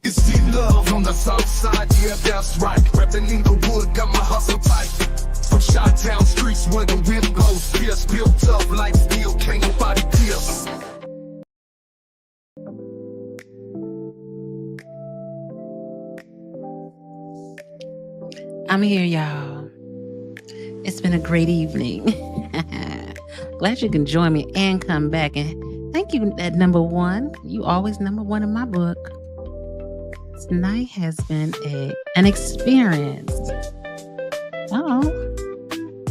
It's the love on the south side, yeah, that's right. Reppin' in the wood, got my hustle tight. From Chi-Town streets where the wind blows, fierce, built up like steel, can't nobody pierce. I'm here, y'all. It's been a great evening. Glad you can join me and come back. And thank you at number one. You always number one in my book. Tonight has been an experience.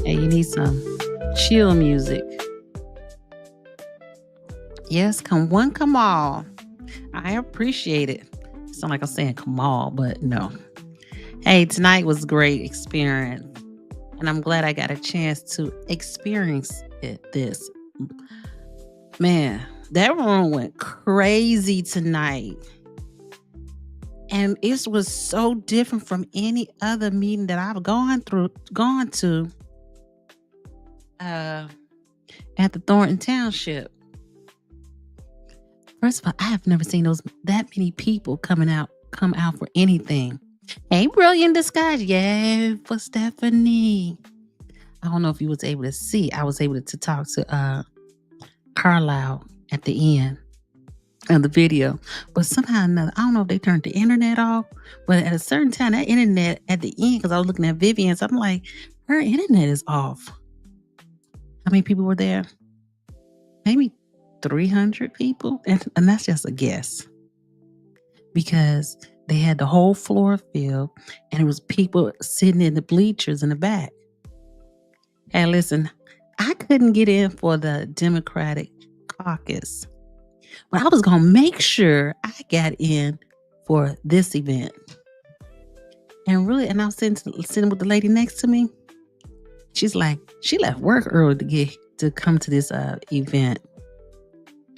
Hey, you need some chill music. Yes, come one, come all. I appreciate it. It's not like I'm saying come all, but no. Hey, tonight was a great experience. And I'm glad I got a chance to experience this. Man, that room went crazy tonight. And it was so different from any other meeting that I've gone to at the Thornton Township. First of all, I have never seen that many people come out for anything. Hey, brilliant disguise. Yeah, for Stephanie. I don't know if you was able to see. I was able to talk to Carlisle at the end of the video. But somehow or another, I don't know if they turned the internet off. But at a certain time, that internet at the end, because I was looking at Vivian's, I'm like, her internet is off. How many people were there? Maybe 300 people. And that's just a guess. Because they had the whole floor filled, and it was people sitting in the bleachers in the back. Hey, listen, I couldn't get in for the Democratic caucus, but I was going to make sure I got in for this event. And I was sitting with the lady next to me. She's like, she left work early to come to this event.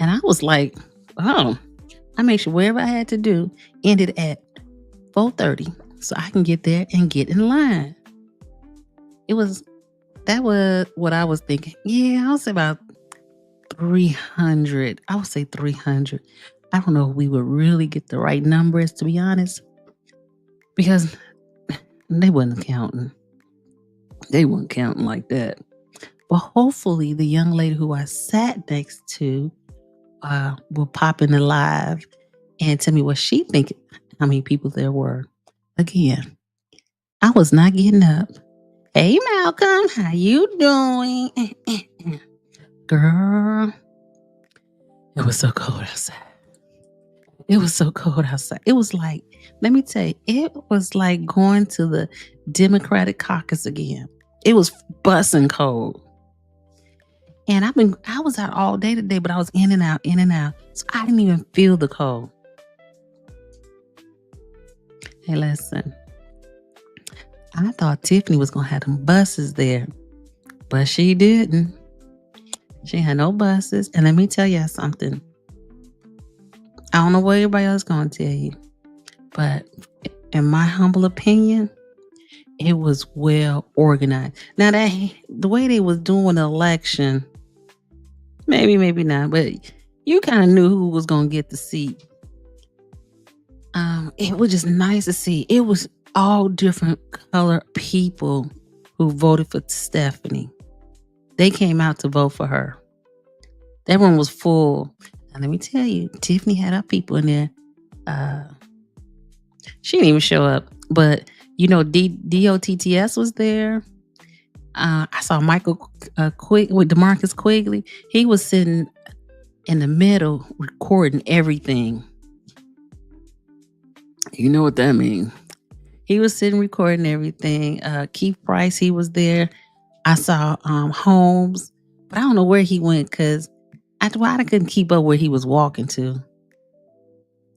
And I was like, oh, I made sure whatever I had to do ended at 4:30 so I can get there and get in line. That was what I was thinking. Yeah, I would say about 300. I would say 300. I don't know if we would really get the right numbers, to be honest, because they wasn't counting. They weren't counting like that. But hopefully the young lady who I sat next to will pop in the live and tell me what she think, how many people there were. Again, I was not getting up. Hey, Malcolm, how you doing? Girl, it was so cold outside. It was so cold outside. It was like, let me tell you, it was like going to the Democratic caucus again. It was busting cold. And I was out all day today, but I was in and out. So I didn't even feel the cold. Hey, listen. I thought Tiffany was going to have them buses there, but she didn't. She had no buses. And let me tell you something. I don't know what everybody else is going to tell you, but in my humble opinion, it was well organized. Now, the way they was doing the election, maybe not, but you kind of knew who was going to get the seat. It was just nice to see. It was all different color people who voted for Stephanie. They came out to vote for her. That room was full. Now, let me tell you, Tiffany had her people in there. She didn't even show up, but you know, DOTTS was there. I saw Michael with DeMarcus Quigley. He was sitting in the middle recording everything. You know what that means. He was sitting recording everything. Keith Price, he was there. I saw Holmes, but I don't know where he went because I couldn't keep up where he was walking to.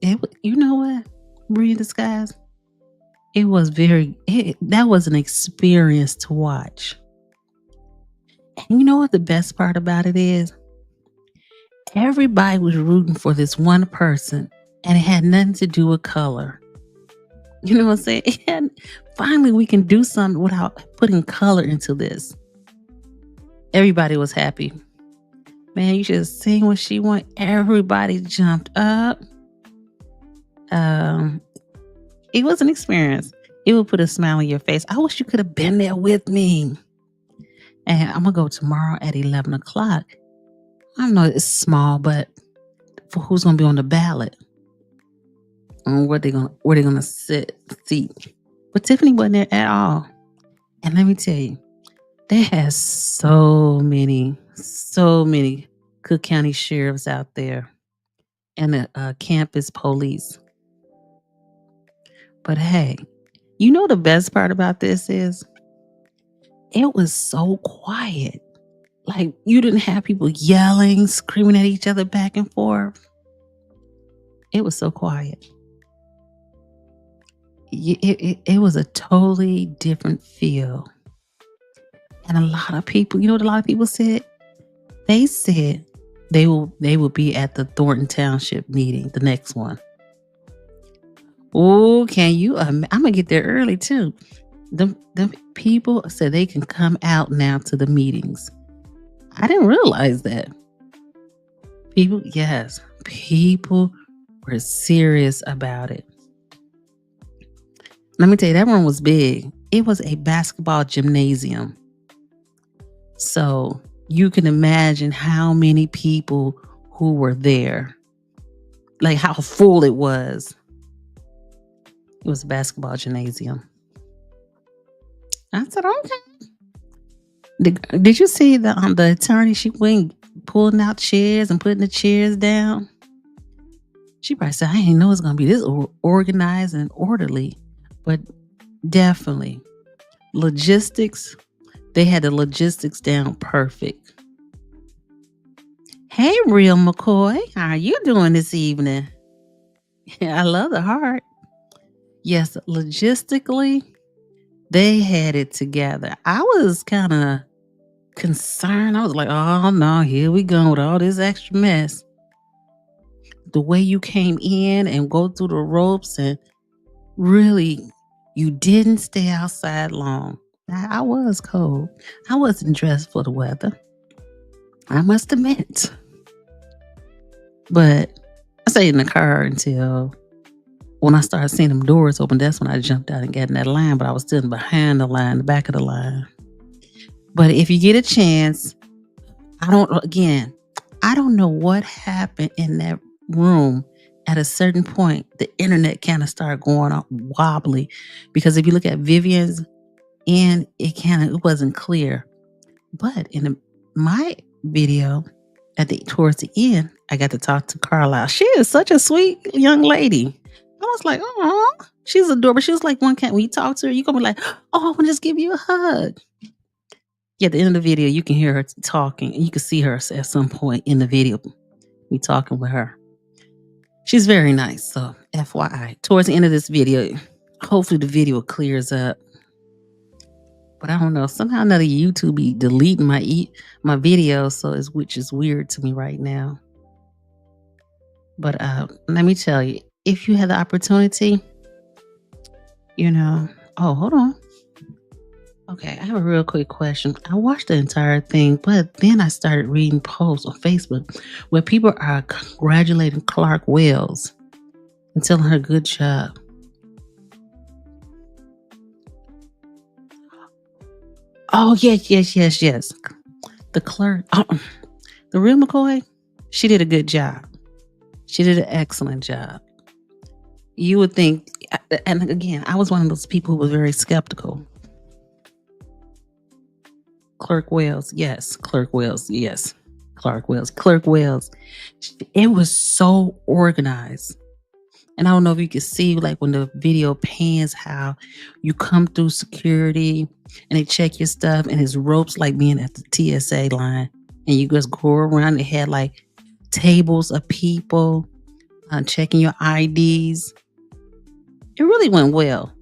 You know what? Brilliant disguise. It was that was an experience to watch. And you know what the best part about it is? Everybody was rooting for this one person, and it had nothing to do with color. You know what I'm saying? Finally, we can do something without putting color into this. Everybody was happy. Man, you should have seen when she went. Everybody jumped up. Um, it was an experience. It will put a smile on your face. I wish you could have been there with me. And I'm gonna go tomorrow at 11 o'clock. I know it's small, but for who's gonna be on the ballot, on where they gonna seat. But Tiffany wasn't there at all. And let me tell you, they had so many Cook County sheriffs out there and the campus police. But hey, you know the best part about this is it was so quiet. Like you didn't have people yelling, screaming at each other back and forth. It was so quiet. It was a totally different feel. And a lot of people, you know what a lot of people said? They said they will be at the Thornton Township meeting, the next one. Oh, can you? I'm gonna get there early too. The people said they can come out now to the meetings. I didn't realize that. People were serious about it. Let me tell you, that room was big. It was a basketball gymnasium. So you can imagine how many people who were there, like how full it was. It was a basketball gymnasium. I said, okay. Did you see the attorney? She went pulling out chairs and putting the chairs down. She probably said, I didn't know it was going to be this organized and orderly. But definitely, logistics, they had the logistics down perfect. Hey, Real McCoy, how are you doing this evening? I love the heart. Yes, logistically, they had it together. I was kind of concerned. I was like, oh no, here we go with all this extra mess. The way you came in and go through the ropes, and really, you didn't stay outside long. I was cold. I wasn't dressed for the weather, I must admit. But I stayed in the car until when I started seeing them doors open. That's when I jumped out and got in that line. But I was still behind the line, the back of the line. But if you get a chance, I don't know what happened in that room. At a certain point, the internet kind of started going wobbly, because if you look at Vivian's end, it wasn't clear. But in my video, towards the end, I got to talk to Carlisle. She is such a sweet young lady. I was like, oh, she's adorable. She was like, when you talk to her, you're gonna be like, oh, I want to just give you a hug. Yeah, at the end of the video, you can hear her talking, and you can see her at some point in the video. Me talking with her. She's very nice. So FYI, towards the end of this video, hopefully the video clears up. But I don't know. Somehow or another, YouTube be deleting my videos, which is weird to me right now. But let me tell you, if you had the opportunity, oh, hold on. Okay, I have a real quick question. I watched the entire thing, but then I started reading posts on Facebook where people are congratulating Clerk Wells and telling her good job. Oh, yes. The clerk, the real McCoy, she did a good job. She did an excellent job. You would think, and again, I was one of those people who was very skeptical. Clerk Wells, yes. Clerk Wells. It was so organized. And I don't know if you can see, like when the video pans, how you come through security and they check your stuff, and it's ropes like being at the TSA line. And you just go around. They had like tables of people checking your IDs. It really went well.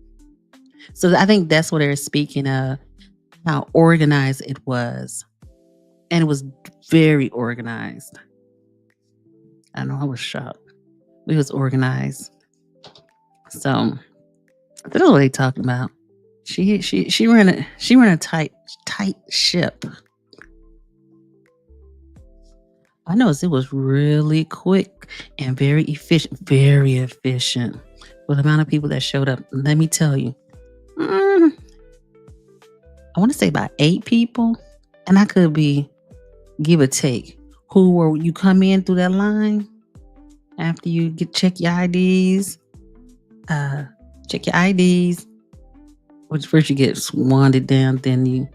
So I think that's what they're speaking of. How organized it was. And it was very organized. I know, I was shocked. It was organized. So that's what they talking about. She ran a tight ship. I noticed it was really quick and very efficient. Very efficient. With the amount of people that showed up, let me tell you, I want to say about 8 people, and I could be give or take. Who were you come in through that line after you check your IDs? Check your IDs. Which first you get swanded down, then you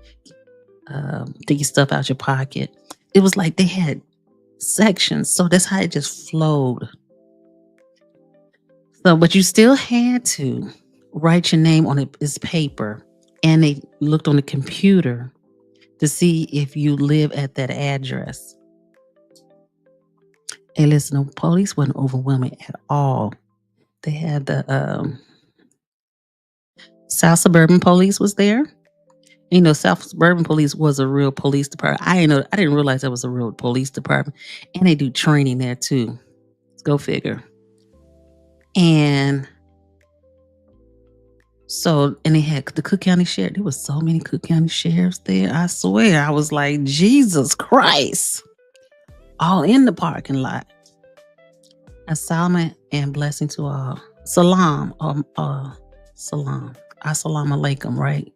take your stuff out your pocket. It was like they had sections, so that's how it just flowed. So, but you still had to write your name on this paper, and they looked on the computer to see if you live at that address. And listen, the police wasn't overwhelming at all. They had the South Suburban Police was there. You know, South Suburban Police was a real police department. I didn't realize that was a real police department. And they do training there too. Let's go figure. And so, and they had the Cook County Sheriff. There was so many Cook County Sheriffs there. I swear, I was like, Jesus Christ. All in the parking lot. Assalamu and blessing to all. Salam. Salam. Assalamu alaikum, right?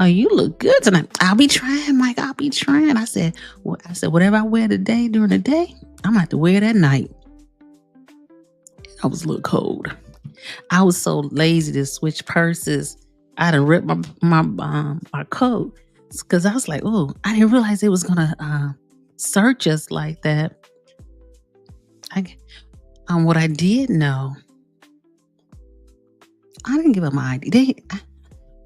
Oh, you look good tonight. I'll be trying, Mike. I'll be trying. I said, whatever I wear today during the day, I'm going to have to wear it at night. I was a little cold. I was so lazy to switch purses. I done ripped my coat because I was like, oh, I didn't realize it was going to search us like that. What I did know, I didn't give them my ID.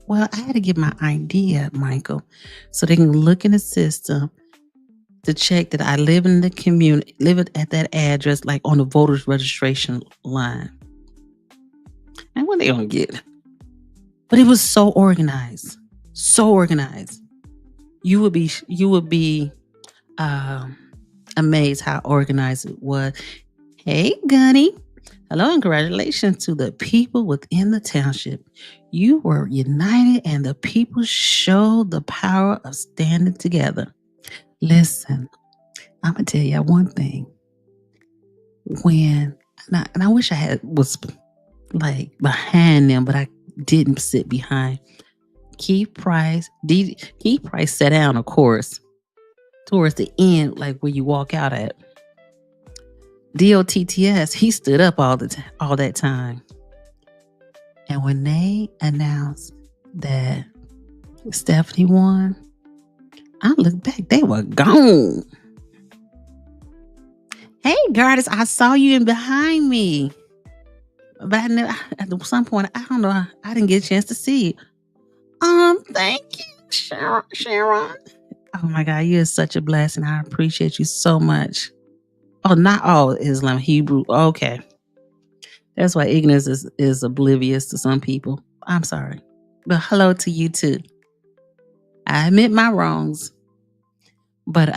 I had to give my ID up, Michael, so they can look in the system to check that I live in the community, live at that address, like on the voters registration line. And what they gonna get? But it was so organized, so organized. You would be amazed how organized it was. Hey, Gunny. Hello and congratulations to the people within the township. You were united and the people showed the power of standing together. Listen, I'm going to tell you one thing. And I wish I was like behind them, but I didn't sit behind. Keith Price sat down, of course, towards the end, like where you walk out at. DOTTS, he stood up all that time. And when they announced that Stephanie won, I looked back, they were gone. Hey, Gardis, I saw you in behind me. But I never, at some point, I don't know, I didn't get a chance to see it. Thank you, Sharon. Oh my God, you're such a blessing. I appreciate you so much. Oh, not all Islam, Hebrew. Okay. That's why ignorance is oblivious to some people. I'm sorry. But hello to you too. I admit my wrongs. But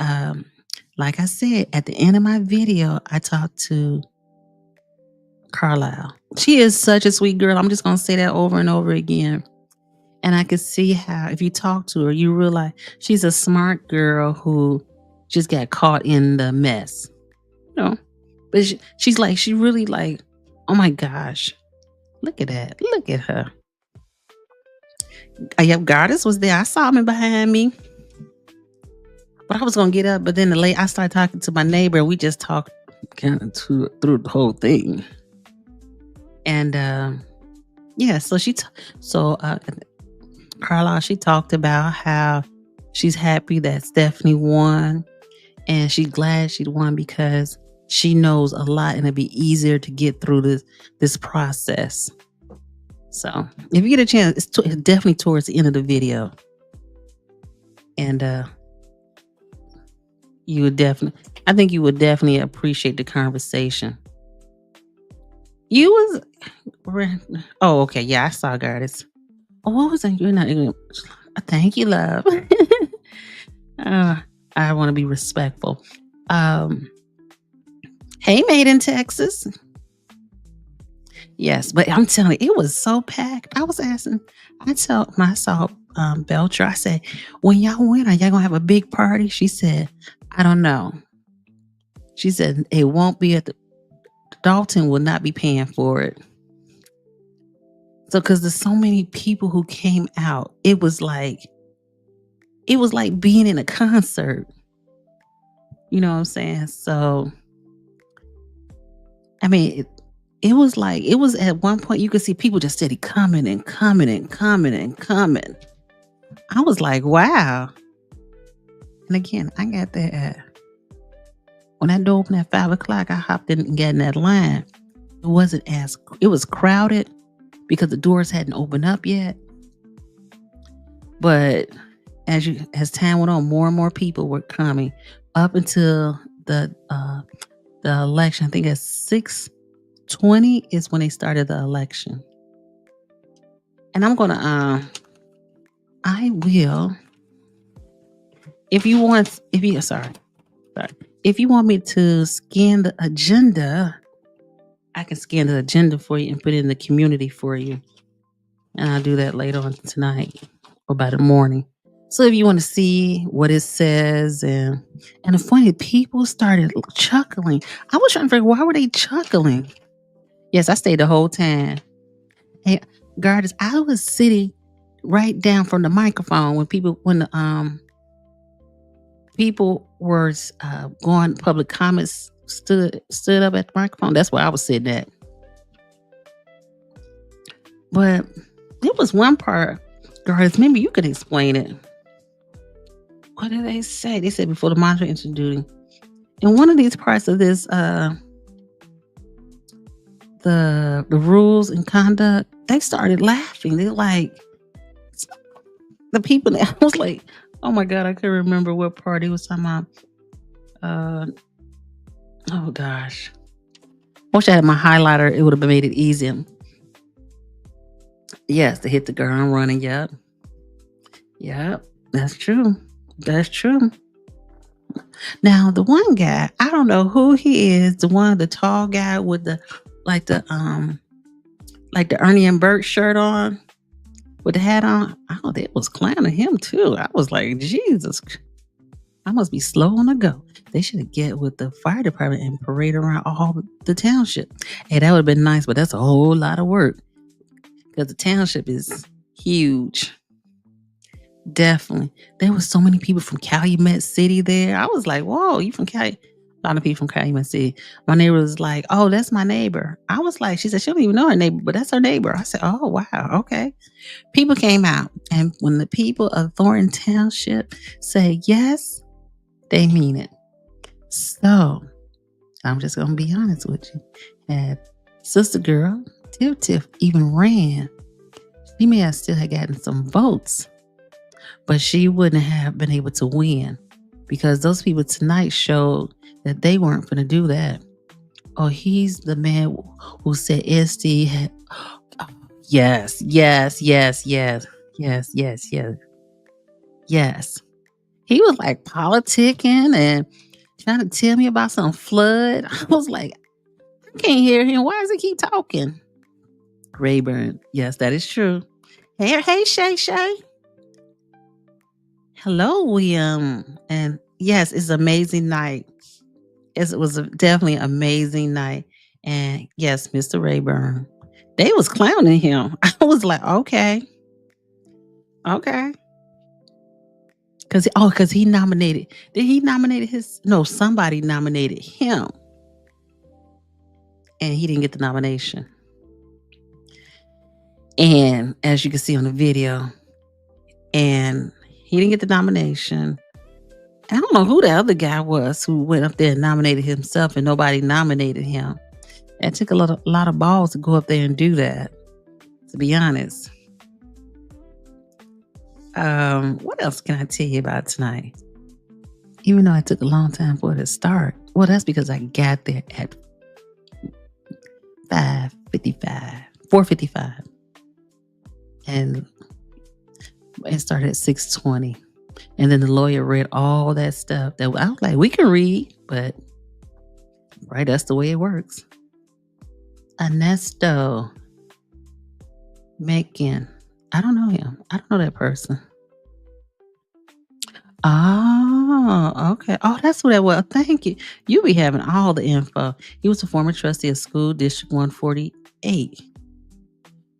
like I said, at the end of my video, I talked to Carlisle. She is such a sweet girl. I'm just going to say that over and over again. And I could see how if you talk to her, you realize she's a smart girl who just got caught in the mess. But she really like, oh my gosh, look at that. Look at her. Yep, Goddess was there. I saw him behind me. But I was going to get up. But then I started talking to my neighbor. We just talked kind of through the whole thing. And so Carlisle, she talked about how she's happy that Stephanie won. And she's glad she won because she knows a lot and it'll be easier to get through this process. So if you get a chance, it's definitely towards the end of the video. And I think you would definitely appreciate the conversation. Oh, okay. Yeah, I saw Goddess. Oh, what was that? You're not even. Thank you, love. I want to be respectful. Hey, made in Texas. Yes, but I'm telling you, it was so packed. I was asking, when I saw Belcher, I said, when y'all win, are y'all going to have a big party? She said, I don't know. She said it won't be at the Dalton will not be paying for it. So because there's so many people who came out, it was like being in a concert. You know what I'm saying? So I mean, it was at one point you could see people just steady coming and coming and coming and coming. I was like, wow. And again, I got there when that door opened at 5:00, I hopped in and got in that line. It was crowded because the doors hadn't opened up yet. But as time went on, more and more people were coming up until the election. I think at 6:20 is when they started the election. And I'm gonna I will, if you want me to scan the agenda, I can scan the agenda for you and put it in the community for you. And I'll do that later on tonight or by the morning. So if you want to see what it says, and the funny, people started chuckling. I was trying to figure, why were they chuckling? Yes, I stayed the whole time. Hey, guards, I was sitting right down from the microphone when the people were going public comments, stood up at the microphone. That's where I was sitting at. But there was one part, guards, maybe you could explain it. What did they say? They said before the monitor introducing. In one of these parts of this, the rules and conduct, they started laughing. They're like, the people, I was like, oh my God, I couldn't remember what part he was talking about. Oh gosh. Wish I had my highlighter. It would have made it easier. Yes, to hit the ground running. Yep. That's true. Now, the one guy, I don't know who he is, the tall guy with the Ernie and Bert shirt on, with the hat on. Oh, they was clowning him too. I was like, Jesus, I must be slow on the go. They should get with the fire department and parade around all the township. Hey, that would have been nice, but that's a whole lot of work because the township is huge. Definitely. There was so many people from Calumet City there. I was like, whoa, you from Cali? A lot of people from Calumet City. My neighbor was like, oh, that's my neighbor. I was like, she said, she don't even know her neighbor, but that's her neighbor. I said, oh, wow, okay. People came out. And when the people of Thornton Township say yes, they mean it. So, I'm just going to be honest with you. And sister girl, Tiff even ran. She may have still had gotten some votes, but she wouldn't have been able to win because those people tonight showed that they weren't going to do that. Oh, he's the man who said SD had... Yes. He was like politicking and trying to tell me about some flood. I was like, I can't hear him. Why does he keep talking? Rayburn. Yes, that is true. Hey, Shay. Hello, William. And yes, it's an amazing night. It was definitely an amazing night. And yes, Mr. Rayburn. They was clowning him. I was like, okay. Because he nominated. Did he nominate somebody nominated him. And he didn't get the nomination. And as you can see on the video, and he didn't get the nomination. I don't know who the other guy was who went up there and nominated himself and nobody nominated him. It took a lot of balls to go up there and do that, to be honest. What else can I tell you about tonight? Even though it took a long time for it to start. Well, that's because I got there at 4:55. And it started at 6:20. And then the lawyer read all that stuff that I was like, we can read, but right, that's the way it works. Ernesto Macon. I don't know him. I don't know that person. Oh, Oh, okay. Oh, that's what that was. Thank you. You be having all the info. He was a former trustee of School District 148.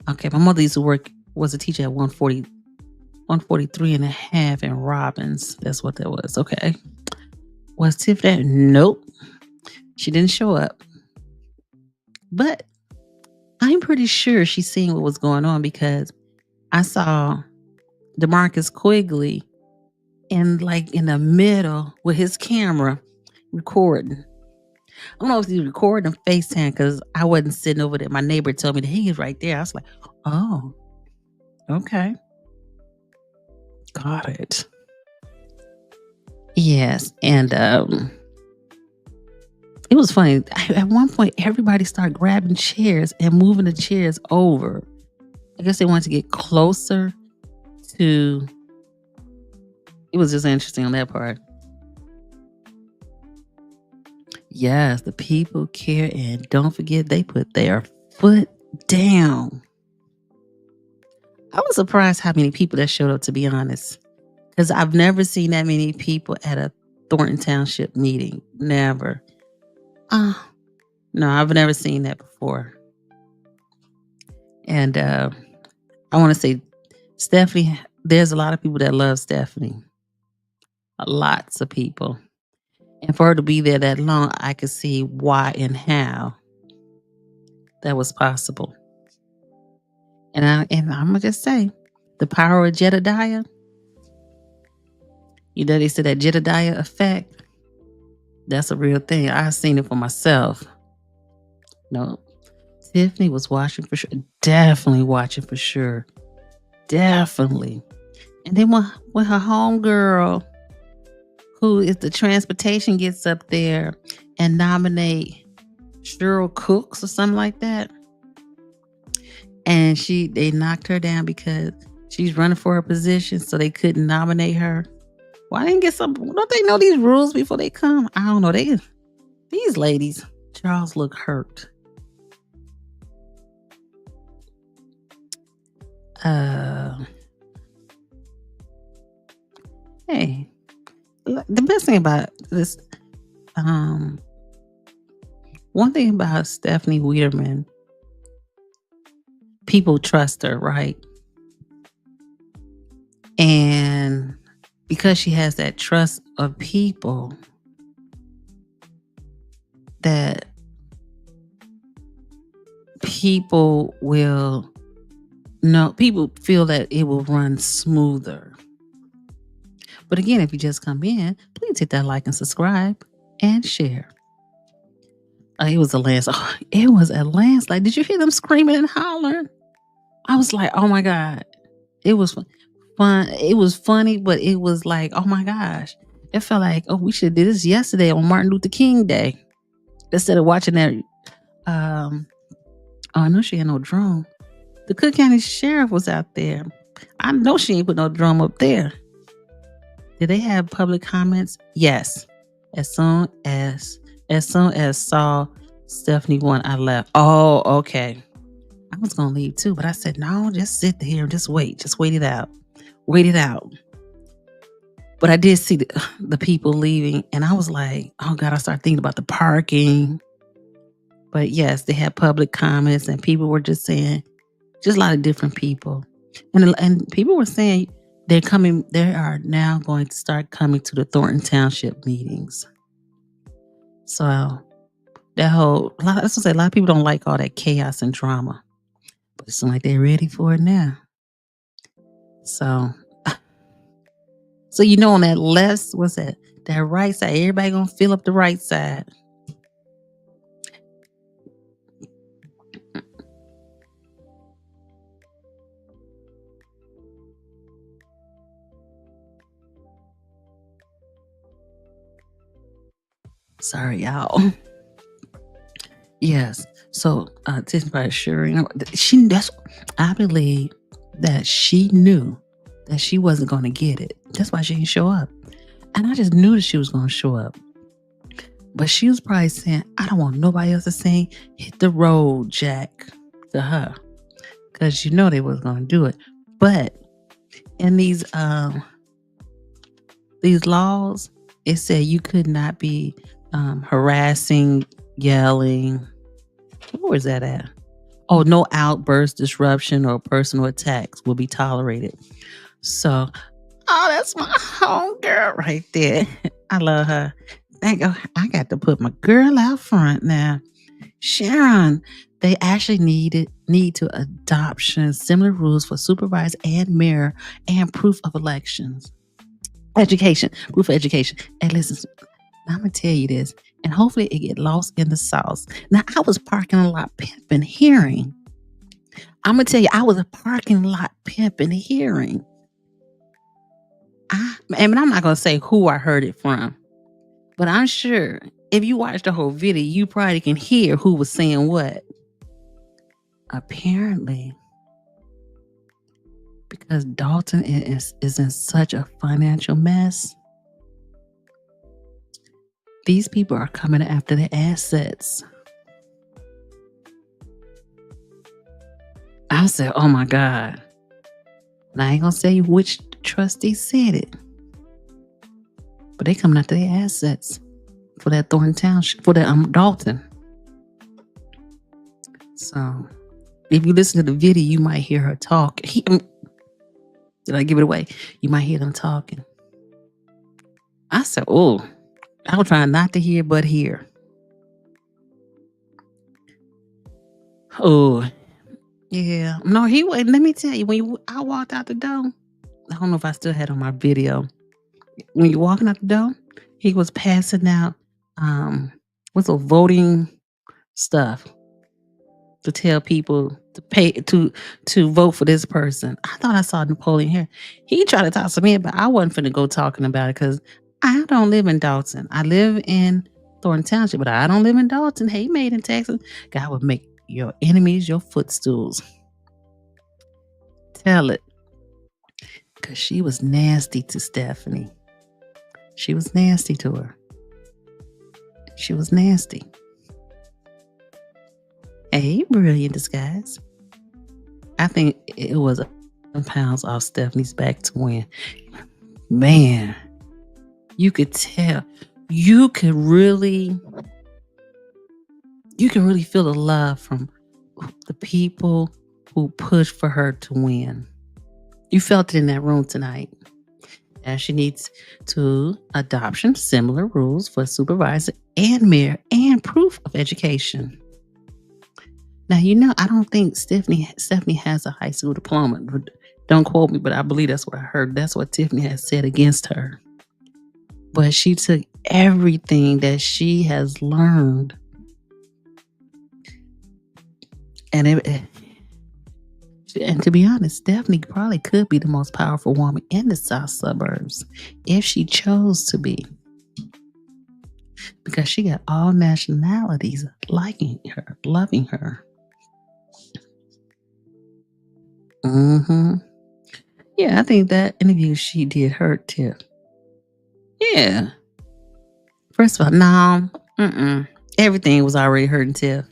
Okay, my mother used to work, was a teacher at 143 and a half in Robbins. That's what that was. Okay. Was Tiff there? Nope. She didn't show up. But I'm pretty sure she's seen what was going on because I saw DeMarcus Quigley in the middle with his camera recording. I don't know if he was recording on FaceTime because I wasn't sitting over there. My neighbor told me that he was right there. I was like, oh, okay. Got it. Yes. And it was funny. At one point, everybody started grabbing chairs and moving the chairs over. I guess they wanted to get closer to. It was just interesting on that part. Yes, the people care, and don't forget they put their foot down. I was surprised how many people that showed up, to be honest, because I've never seen that many people at a Thornton Township meeting. Never. No, I've never seen that before. And I want to say, Stephanie, there's a lot of people that love Stephanie. Lots of people. And for her to be there that long, I could see why and how that was possible. And I'm gonna just say, the power of Jedediah. You know, they said that Jedediah effect. That's a real thing. I've seen it for myself. No, Tiffany was watching for sure. Definitely watching for sure. Definitely. And then when her homegirl, who is the transportation, gets up there and nominate Cheryl Cooks or something like that. And they knocked her down because she's running for her position, so they couldn't nominate her. Why didn't get some? Don't they know these rules before they come? I don't know. These ladies, Charles look hurt. Hey, the best thing about this, one thing about Stephanie Wiedeman, people trust her, right? And because she has that trust of people, that people feel that it will run smoother. But again, if you just come in, please hit that like and subscribe and share. It was a landslide. Oh, it was a landslide. Did you hear them screaming and hollering? I was like, oh my God. It was fun. It was funny, but it was like, oh my gosh. It felt like, oh, we should have did this yesterday on Martin Luther King Day. Instead of watching that. I know she had no drum. The Cook County Sheriff was out there. I know she ain't put no drum up there. Did they have public comments? Yes. As soon as saw Stephanie won, I left. Oh, okay. I was gonna leave too, but I said no. Just sit here and just wait. Just wait it out. Wait it out. But I did see the people leaving, and I was like, oh God! I started thinking about the parking. But yes, they had public comments, and people were just saying, just a lot of different people, and people were saying they're coming. They are now going to start coming to the Thornton Township meetings. So a lot of people don't like all that chaos and drama, but it seems like they're ready for it now. So on that left, what's that? That right side, everybody gonna fill up the right side. Sorry, y'all. Yes. So, Tiffany sure, I believe that she knew that she wasn't going to get it. That's why she didn't show up. And I just knew that she was going to show up. But she was probably saying, I don't want nobody else to sing Hit the Road, Jack, to her. Because they was going to do it. But in these laws, It said you could not be harassing, yelling. Where was that at? Oh, no outburst, disruption, or personal attacks will be tolerated. So, oh, that's my homegirl right there. I love her. Thank you. I got to put my girl out front now. Sharon, they actually need to adoption similar rules for supervisor and mayor and proof of elections. Education, proof of education. Hey, listen, I'm gonna tell you this, and hopefully it get lost in the sauce. Now, I was parking lot pimping hearing. I'm gonna tell you, I was a parking lot pimping hearing. I'm not gonna say who I heard it from, but I'm sure if you watch the whole video, you probably can hear who was saying what. Apparently, because Dalton is in such a financial mess, these people are coming after their assets. I said, oh my God. And I ain't gonna say which trustee said it, but they coming after their assets for that Thornton Township, for that Dalton. So if you listen to the video, you might hear her talk. Did I give it away? You might hear them talking. I said, oh, I was trying not to hear, but hear. Oh, yeah. No, he wasn't. Let me tell you, I walked out the door, I don't know if I still had on my video. When you're walking out the door, he was passing out what's the voting stuff to tell people to pay to vote for this person. I thought I saw Napoleon here. He tried to talk to me, but I wasn't finna go talking about it because I don't live in Dalton. I live in Thornton Township, but I don't live in Dalton. Hey, made in Texas. God would make your enemies your footstools. Tell it. Because she was nasty to Stephanie. She was nasty to her. She was nasty. Hey, brilliant disguise. I think it was £1,000 off Stephanie's back to win. Man, you could tell. You can really feel the love from the people who pushed for her to win. You felt it in that room tonight. And she needs to adoption similar rules for supervisor and mayor and proof of education. Now, I don't think Stephanie has a high school diploma. Don't quote me, but I believe that's what I heard. That's what Tiffany has said against her. But she took everything that she has learned and to be honest, Stephanie probably could be the most powerful woman in the South suburbs if she chose to be. Because she got all nationalities liking her, loving her. Yeah, I think that interview she did hurt Tiff. Yeah. First of all, no. Everything was already hurting Tiff.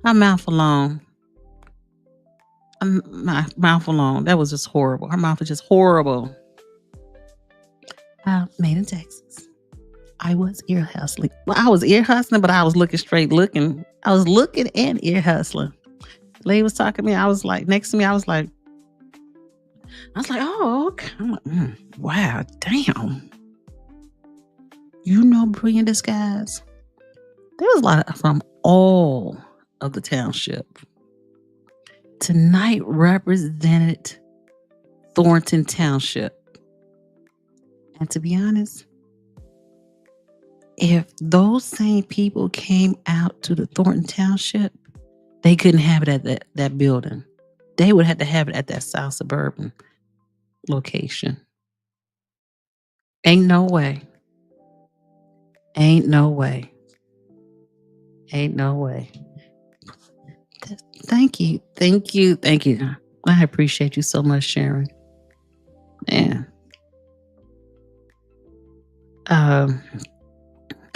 Her mouth alone. My mouth alone. That was just horrible. Her mouth was just horrible. Made in Texas. I was ear hustling. Well, I was ear hustling, but I was looking straight looking. I was looking and ear hustling. The lady was talking to me. I was like, next to me, I was like, oh, okay. I'm like, wow, damn. Brilliant disguise. There was a lot from all of the township. Tonight represented Thornton Township. And to be honest, if those same people came out to the Thornton Township, they couldn't have it at that building. They would have to have it at that South Suburban location. Ain't no way. Ain't no way. Ain't no way. Thank you. Thank you. Thank you. I appreciate you so much, Sharon. Man.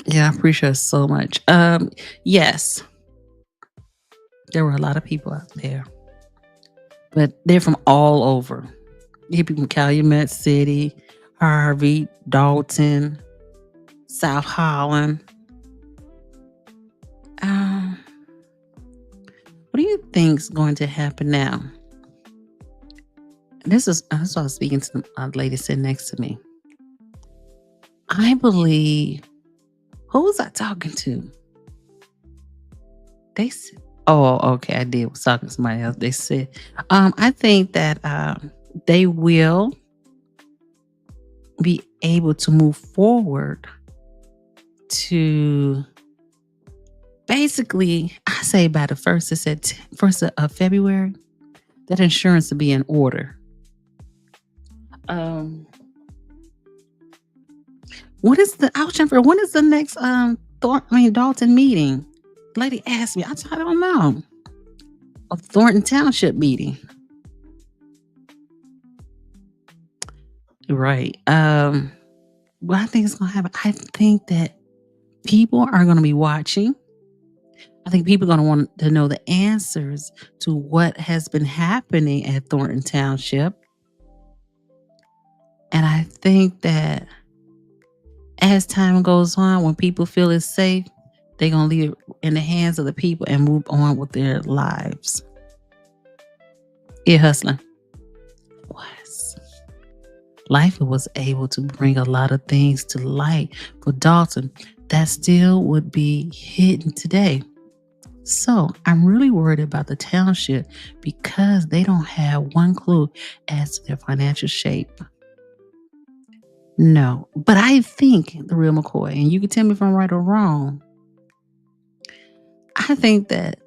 Yeah, I appreciate it so much. Yes. There were a lot of people out there. But they're from all over. You have people from Calumet City, Harvey, Dalton, South Holland. Um, what do you think's going to happen now? This is I was speaking to the lady sitting next to me. I believe who was I talking to? They said, "Oh, okay, I did was talking to somebody else." They said, I think that they will be able to move forward to basically, I say by the first, it said first of February, that insurance will be in order. Um, what is the? I was trying to figure, when is the next Dalton meeting? Lady asked me. I don't know. A Thornton Township meeting. Right. What I think is going to happen, I think that people are going to be watching. I think people are going to want to know the answers to what has been happening at Thornton Township. And I think that as time goes on, when people feel it's safe, they're going to leave it in the hands of the people and move on with their lives. Yeah, hustling. Life was able to bring a lot of things to light for Dalton that still would be hidden today. So I'm really worried about the township because they don't have one clue as to their financial shape. No, but I think the real McCoy, and you can tell me if I'm right or wrong, I think that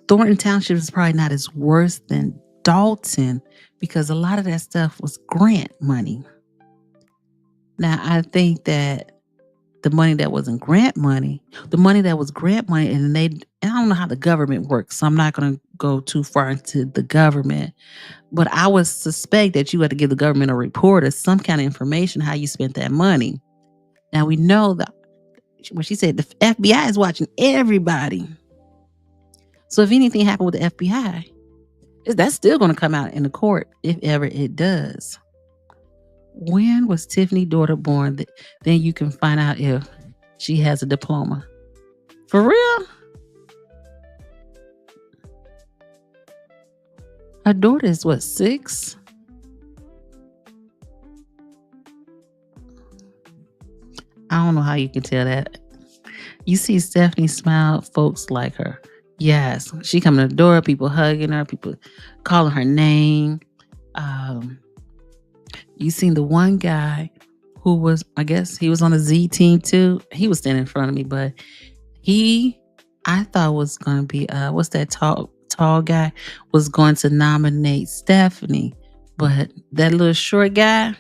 Thornton Township is probably not as worse than Dalton because a lot of that stuff was grant money. Now, I think that the money that wasn't grant money, the money that was grant money, and I don't know how the government works, so I'm not going to go too far into the government, but I would suspect that you had to give the government a report or some kind of information how you spent that money. Now, we know that when she said the FBI is watching everybody. So if anything happened with the FBI, that's still going to come out in the court if ever it does. When was Tiffany's daughter born? Then you can find out if she has a diploma. For real? Her daughter is what, 6? I don't know how you can tell that. You see Stephanie smile, folks like her. Yes, she coming to the door, people hugging her, people calling her name. You seen the one guy who was, I guess he was on the Z team too. He was standing in front of me, but I thought was going to be, what's that tall guy was going to nominate Stephanie. But that little short guy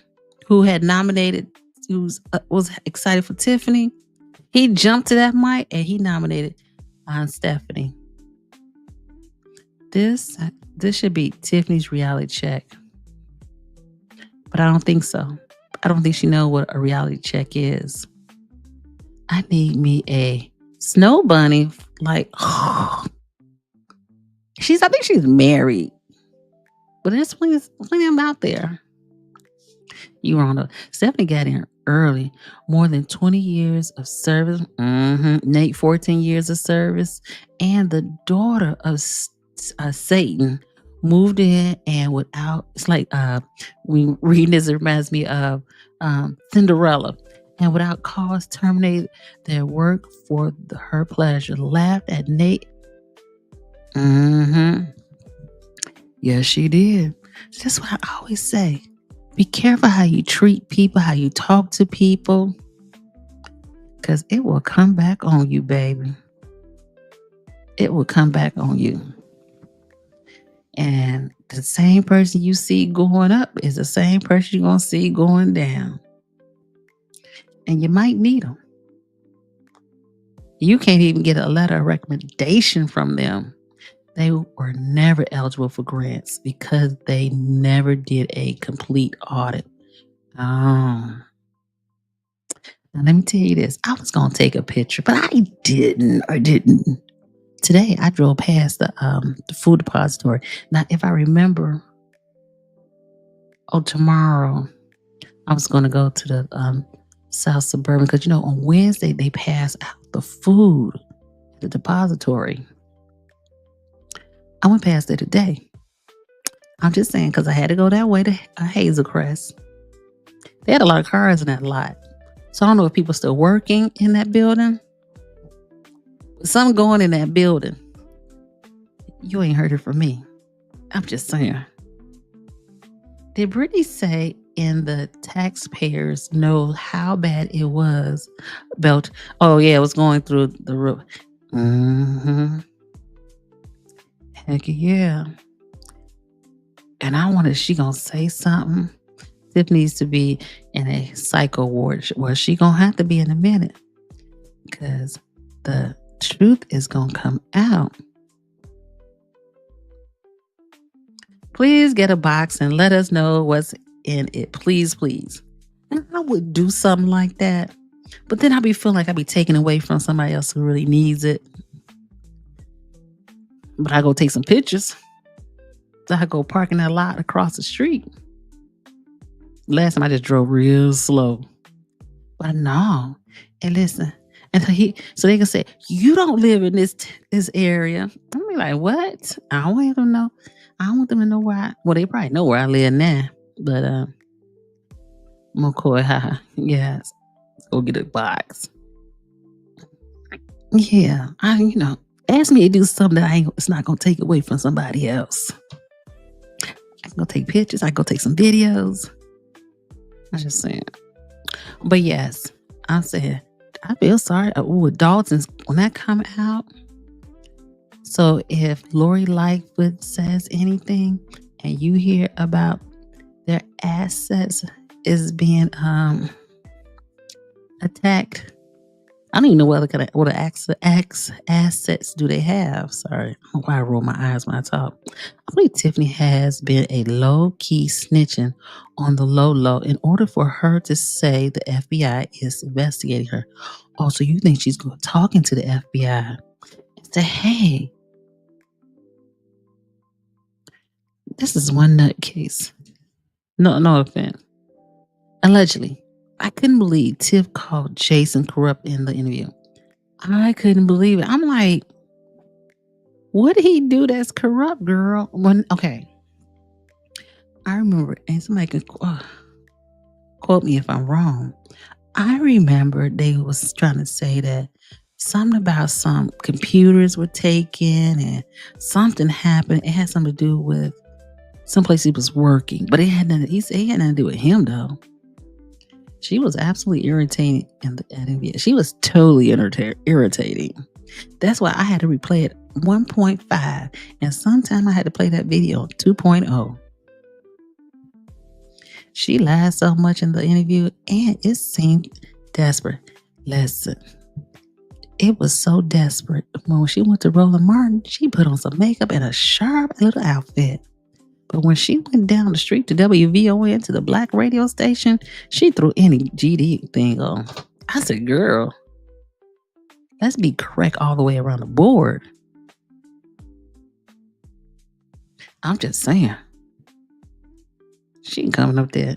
who had nominated, who was excited for Tiffany, he jumped to that mic and he nominated Stephanie. This should be Tiffany's reality check. But I don't think so. I don't think she knows what a reality check is. I need me a snow bunny. Like, I think she's married. But there's plenty of them out there. You were on the Stephanie got in early. More than 20 years of service. Nate, 14 years of service. And the daughter of Satan moved in and without, it's like we reading this, it reminds me of Cinderella, and without cause terminated their work for her pleasure. Laughed at Nate. Yes, she did. That's what I always say. Be careful how you treat people, how you talk to people, because it will come back on you, baby. It will come back on you. And the same person you see going up is the same person you're going to see going down. And you might need them. You can't even get a letter of recommendation from them. They were never eligible for grants because they never did a complete audit. Now, let me tell you this. I was going to take a picture, but I didn't. Today, I drove past the food depository. Now, if I remember, tomorrow, I was going to go to the South Suburban, because on Wednesday they pass out the food at the depository. I went past there today. I'm just saying, because I had to go that way to Hazelcrest. They had a lot of cars in that lot. So I don't know if people still working in that building. Some going in that building. You ain't heard it from me. I'm just saying. Did Brittany say in the taxpayers know how bad it was about? Oh yeah, it was going through the roof. Mm-hmm. Heck yeah. And I wonder if she gonna say something. Tiff needs to be in a psycho ward. Well, she gonna have to be in a minute, because the truth is gonna come out. Please get a box and let us know what's in it. Please, please. And I would do something like that. But then I'd be feeling like I'd be taken away from somebody else who really needs it. But I go take some pictures. So I go park in that lot across the street. Last time I just drove real slow. But no. And listen. And so they can say, you don't live in this area. I'm be like, what? I don't want them to know. I don't want them to know where well, they probably know where I live now. But McCoy, haha. Yes. Go get a box. Yeah. Ask me to do something that it's not gonna take away from somebody else. I can go take pictures, I can go take some videos. I'm just saying. But yes, I'm saying I feel sorry. Dalton's when that come out. So if Lori Lightfoot says anything and you hear about their assets is being attacked, I don't even know what assets do they have. Sorry, I don't know why I roll my eyes when I talk. I believe Tiffany has been a low-key snitching on the low in order for her to say the FBI is investigating her. Also, you think she's talking to the FBI and say, hey, this is one nutcase. No offense. Allegedly. I couldn't believe Tiff called Jason corrupt in the interview. I couldn't believe it. I'm like, what did he do that's corrupt, girl? Okay. I remember, and somebody can quote me if I'm wrong. I remember they was trying to say that something about some computers were taken and something happened. It had something to do with someplace he was working, but it had nothing to do with him though. She was absolutely irritating in the interview. She was totally irritating. That's why I had to replay it 1.5. And sometime I had to play that video 2.0. She lied so much in the interview and it seemed desperate. Listen, it was so desperate. When she went to Roland Martin, she put on some makeup and a sharp little outfit. But when she went down the street to WVON to the black radio station, she threw any GD thing on. I said, girl, let's be correct all the way around the board. I'm just saying. She coming up there.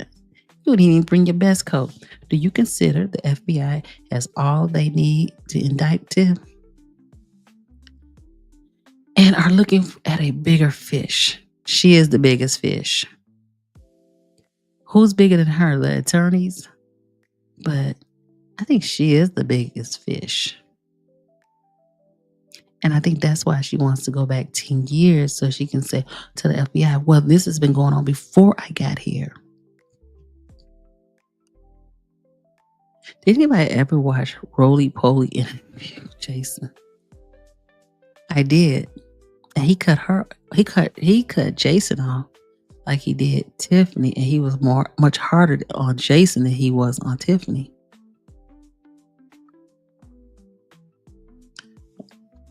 You didn't even bring your best coat. Do you consider the FBI has all they need to indict Tim? And are looking at a bigger fish. She is the biggest fish. Who's bigger than her? The attorneys? But I think she is the biggest fish. And I think that's why she wants to go back 10 years so she can say to the FBI, well, this has been going on before I got here. Did anybody ever watch Roly Poly interview Jason? I did. And he cut Jason off like he did Tiffany, and he was much harder on Jason than he was on Tiffany.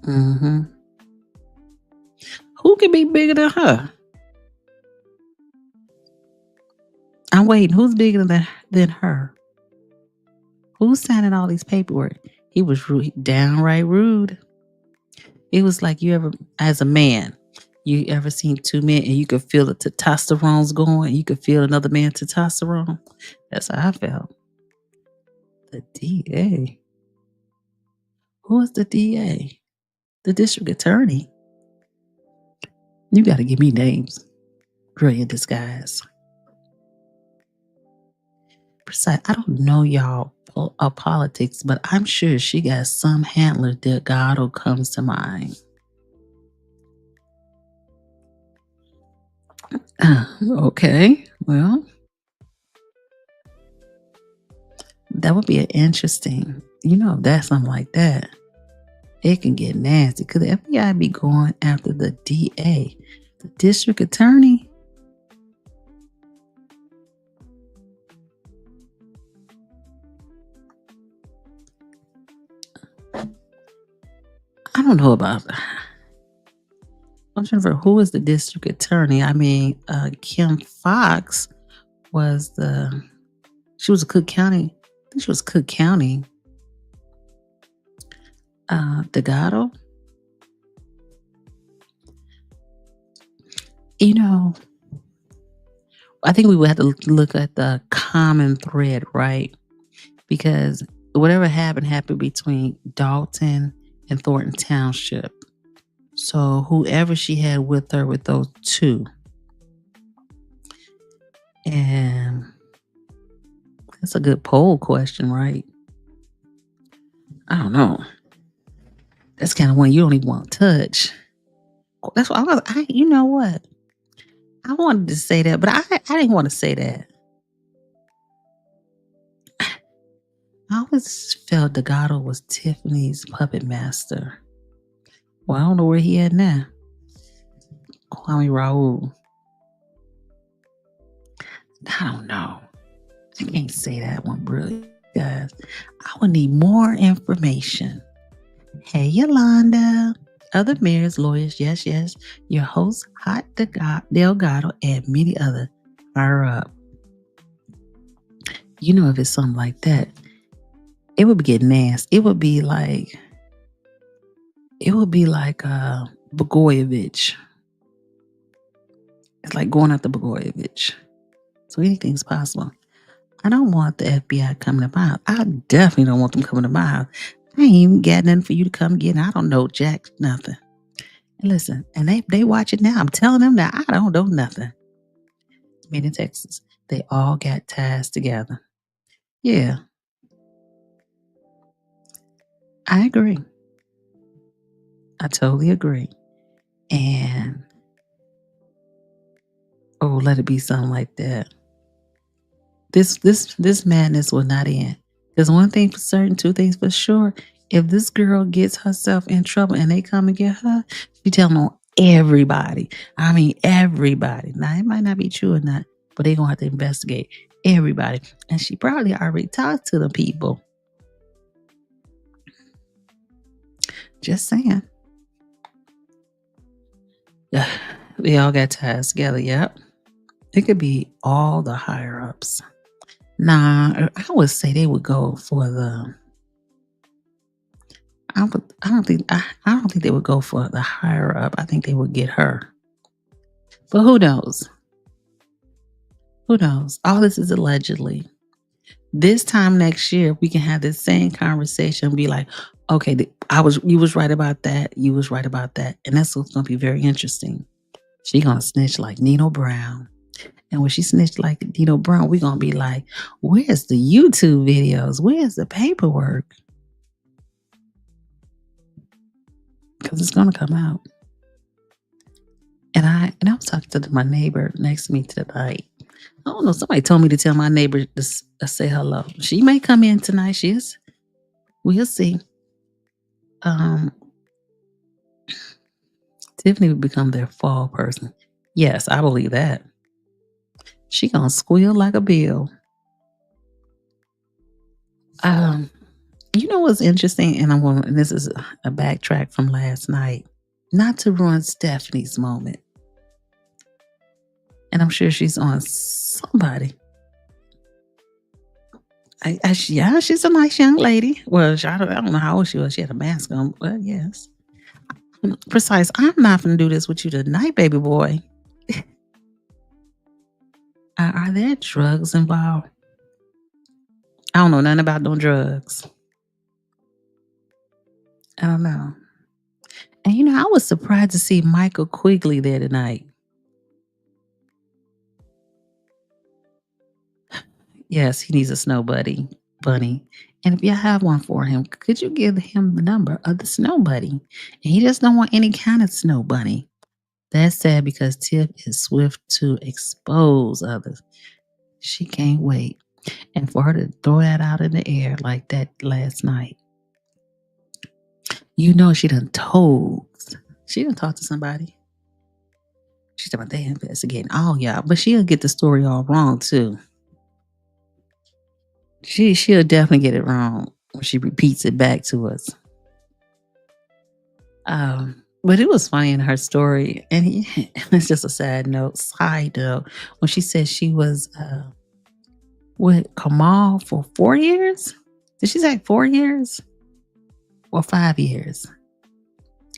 Mm-hmm. Who can be bigger than her? I'm waiting. Who's bigger than her? Who's signing all these paperwork? He was downright rude. It was like as a man, you ever seen two men and you could feel the testosterone's going, you could feel another man's testosterone? That's how I felt. The DA. Who is the DA? The district attorney. You got to give me names. Brilliant disguise. Precise. I don't know y'all politics, but I'm sure she got some handler that God comes to mind. Okay, well, that would be an interesting, if that's something like that, it can get nasty. Could the FBI be going after the DA, the district attorney? I don't know about. I'm trying to remember who is the district attorney. I mean, Kim Fox she was a Cook County. I think she was Cook County. Delgado. I think we would have to look at the common thread, right? Because whatever happened between Dalton and Thornton Township. So whoever she had with her with those two. And that's a good poll question, right? I don't know. That's kind of one you don't even want to touch. That's what you know what? I wanted to say that, but I didn't want to say that. I always felt Delgado was Tiffany's puppet master. Well, I don't know where he at now. Kwame Raoul. I don't know. I can't say that one, really, guys. I would need more information. Hey, Yolanda. Other mayors, lawyers, yes. Your host, Hot Delgado, and many other higher up. If it's something like that, it would be getting nasty. It would be like Blagojevich. It's like going after Blagojevich. So anything's possible. I don't want the FBI coming to my house. I definitely don't want them coming to my house. I ain't even got nothing for you to come get. I don't know jack nothing. And listen, and they watch it now. I'm telling them that I don't know nothing. Men in Texas, they all got ties together. Yeah. I agree. I totally agree. And let it be something like that. This madness will not end. There's one thing for certain, two things for sure. If this girl gets herself in trouble and they come and get her, she telling on everybody. I mean, everybody. Now, it might not be true or not, but they're going to have to investigate everybody. And she probably already talked to the people. Just saying. They all got ties together, yep. It could be all the higher ups. Nah, I would say they would go for the. I don't think they would go for the higher up. I think they would get her. But who knows? Who knows? All this is allegedly. This time next year, we can have this same conversation and be like, okay, you was right about that. You was right about that. And that's what's going to be very interesting. She going to snitch like Nino Brown. And when she snitched like Nino Brown, we're going to be like, where's the YouTube videos? Where's the paperwork? Because it's going to come out. And I was talking to my neighbor next to me tonight. I don't know. Somebody told me to tell my neighbor to say hello. She may come in tonight. We'll see. Tiffany will become their fall person. Yes, I believe that. She gonna squeal like a bill. You know what's interesting? And this is a backtrack from last night. Not to ruin Stephanie's moment. And I'm sure she's on somebody. She's a nice young lady. Well, I don't know how old she was. She had a mask on. Well, yes. Precise. I'm not going to do this with you tonight, baby boy. Are there drugs involved? I don't know nothing about no drugs. I don't know. And I was surprised to see Michael Quigley there tonight. Yes, he needs a snow bunny. And if you have one for him, could you give him the number of the snow bunny? And he just don't want any kind of snow bunny. That's sad because Tiff is swift to expose others. She can't wait. And for her to throw that out in the air like that last night, she done told. She done talked to somebody. She's talking about they investigating. Oh, yeah. But she'll get the story all wrong, too. She'll definitely get it wrong when she repeats it back to us. But it was funny in her story. And it's just a side note, when she said she was with Kamal for 4 years. Did she say 4 years? Or 5 years?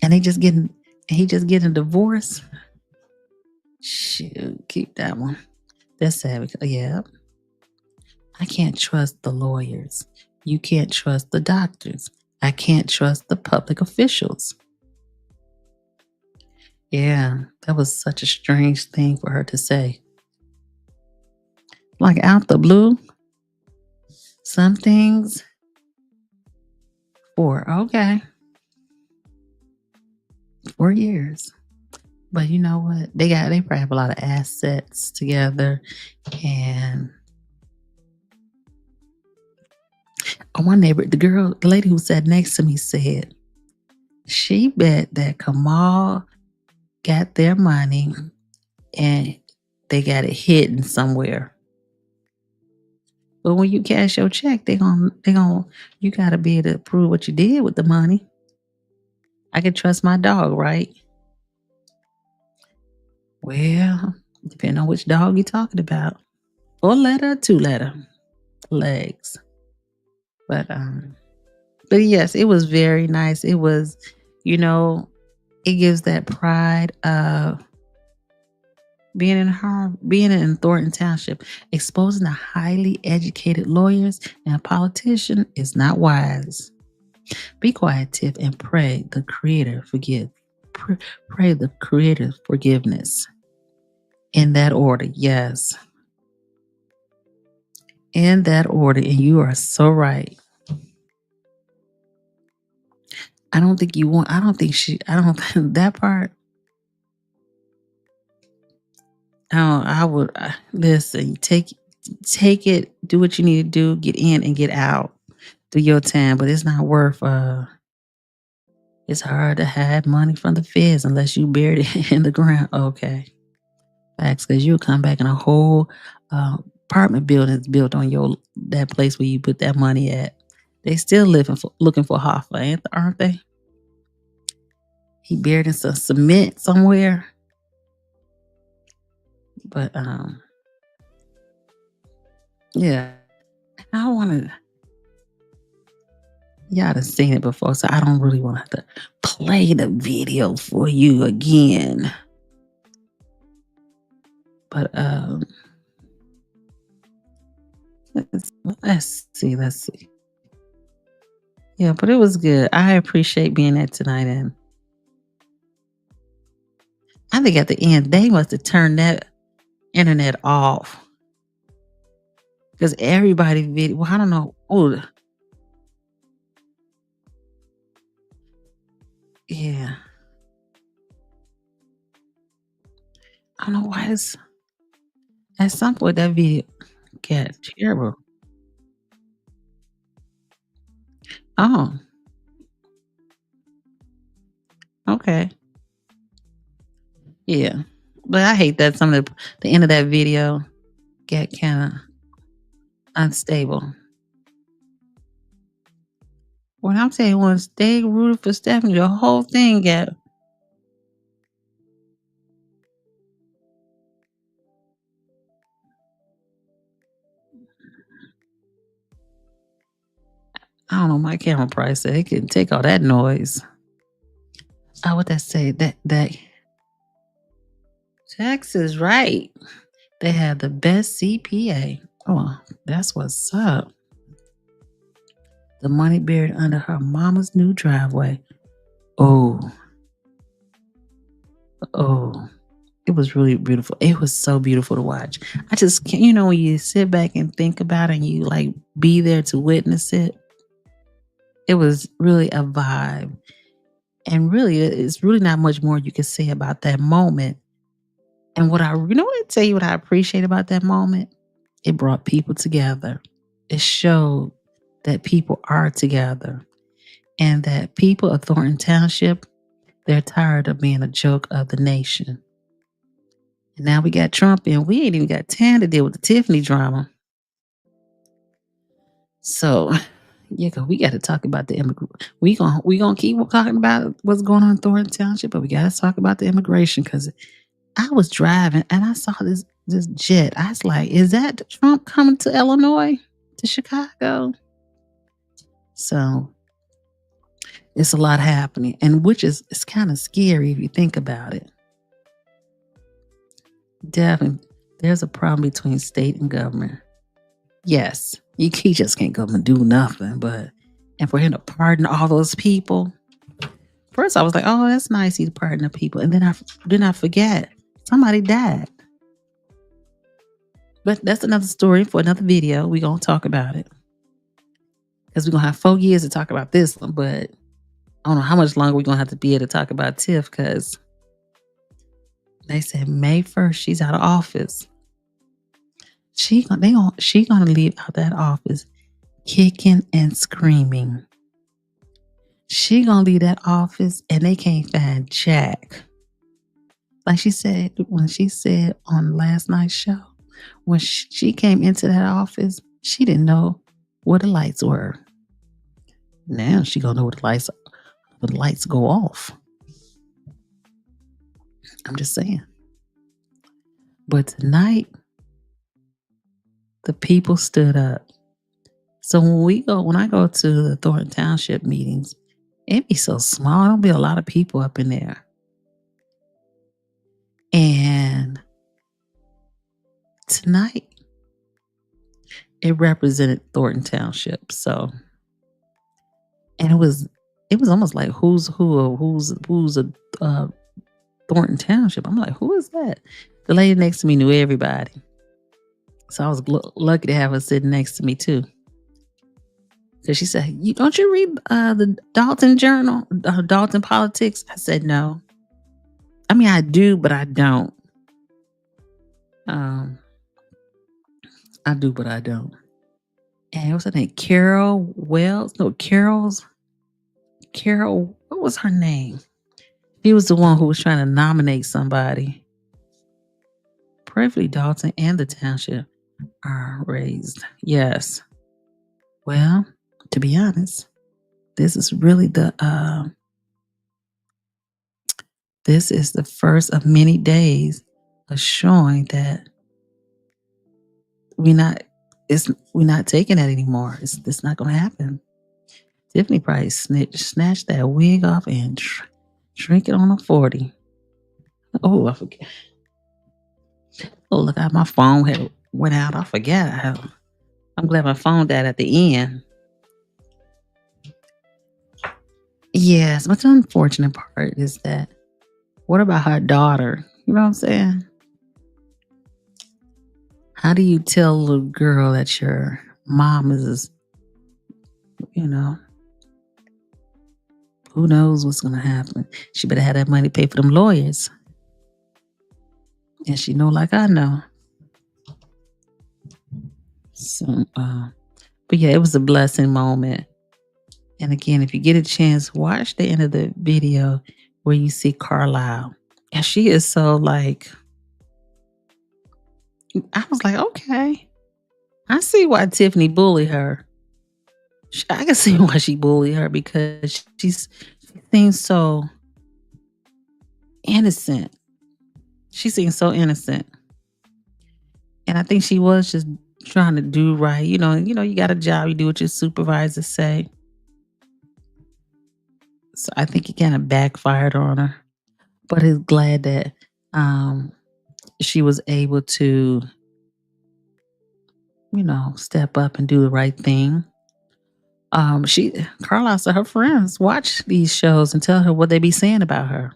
And he just getting a divorce? Shoot, keep that one. That's sad. Yeah. I can't trust the lawyers. You can't trust the doctors. I can't trust the public officials. Yeah, that was such a strange thing for her to say. Like out the blue, some things okay. 4 years. But you know what? They probably have a lot of assets together. And one neighbor, the lady who sat next to me said, she bet that Kamal got their money and they got it hidden somewhere. But when you cash your check, you gotta be able to prove what you did with the money. I can trust my dog, right? Well, depending on which dog you're talking about. 4-letter, 2-letter legs. But yes, it was very nice. It was, it gives that pride of being in Thornton Township. Exposing the highly educated lawyers and politicians is not wise. Be quiet, Tiff, and pray the Creator pray the Creator's forgiveness. In that order, yes. In that order, and you are so right. I don't think that part. I would listen, take it, do what you need to do, get in and get out, do your time, but it's not worth, it's hard to hide money from the feds unless you buried it in the ground. Okay. Facts, because you'll come back and a whole apartment building is built on that place where you put that money at. They still looking for Hoffa, aren't they? He buried in some cement somewhere. But yeah, I want to. Y'all done seen it before, so I don't really want to play the video for you again. But let's see. Yeah, but it was good. I appreciate being there tonight, and I think at the end they must have turned that internet off because everybody video. Well, I don't know. Oh, yeah. I don't know why it's at some point that video got terrible. Oh, okay. Yeah. But I hate that some of the end of that video got kind of unstable. When I'm saying once they rooted for Stephanie, the whole thing got. I don't know, my camera probably said it couldn't take all that noise. Oh, what that say? That Texas, right. They have the best CPA. Oh, that's what's up. The money buried under her mama's new driveway. Oh, oh. It was really beautiful. It was so beautiful to watch. I just can't, when you sit back and think about it and you like be there to witness it, it was really a vibe. And really, it's really not much more you can say about that moment. And what I tell you what I appreciate about that moment? It brought people together. It showed that people are together and that people of Thornton Township, they're tired of being a joke of the nation. And now we got Trump and we ain't even got time to deal with the Tiffany drama. So, yeah, we got to talk about the immigrant. We gonna keep talking about what's going on in Thornton Township, but we got to talk about the immigration because I was driving and I saw this jet. I was like, is that Trump coming to Illinois, to Chicago? So it's a lot happening, and it's kind of scary if you think about it. Definitely, there's a problem between state and government. Yes, he just can't come and do nothing, and for him to pardon all those people. First, I was like, "Oh, that's nice. He's pardoning the people," and then I forget somebody died. But that's another story for another video. We're gonna talk about it because we're gonna have 4 years to talk about this one. But I don't know how much longer we're gonna have to be able to talk about Tiff because they said May 1st she's out of office. She gonna leave out that office kicking and screaming. She gonna leave that office and they can't find Jack. Like she said when she said on last night's show, when she came into that office, she didn't know where the lights were. Now she gonna know where the lights go off. I'm just saying. But tonight, the people stood up. So when I go to the Thornton Township meetings, it be so small. There'll be a lot of people up in there. And tonight, it represented Thornton Township. So, and it was almost like who's a Thornton Township. I'm like, who is that? The lady next to me knew everybody. So I was lucky to have her sitting next to me too. So she said, don't you read the Dalton Journal, Dalton Politics? I said, no. I mean, I do, but I don't. I do, but I don't. And what's her name? Carol Wells? No, Carol, what was her name? She was the one who was trying to nominate somebody. Preferably Dalton and the township are raised. Yes. Well, to be honest, this is really this is the first of many days of showing that we're not taking that anymore. It's not going to happen. Tiffany probably snatched that wig off and shrink it on a 40. Oh, I forget. Oh, look, my phone went out. I forget. I'm glad my phone died at the end. Yes, but the unfortunate part is that what about her daughter? You know what I'm saying? How do you tell a little girl that your mom is, who knows what's going to happen? She better have that money to pay for them lawyers. And she know like I know. So, but yeah, it was a blessing moment. And again, if you get a chance, watch the end of the video where you see Carlisle. And she is so like, I was like, okay. I see why Tiffany bullied her. I can see why she bullied her because she seems so innocent. She seems so innocent. And I think she was just trying to do right. You got a job, you do what your supervisors say. So I think it kind of backfired on her. But it's glad that she was able to, step up and do the right thing. She Carlisle said her friends watch these shows and tell her what they be saying about her.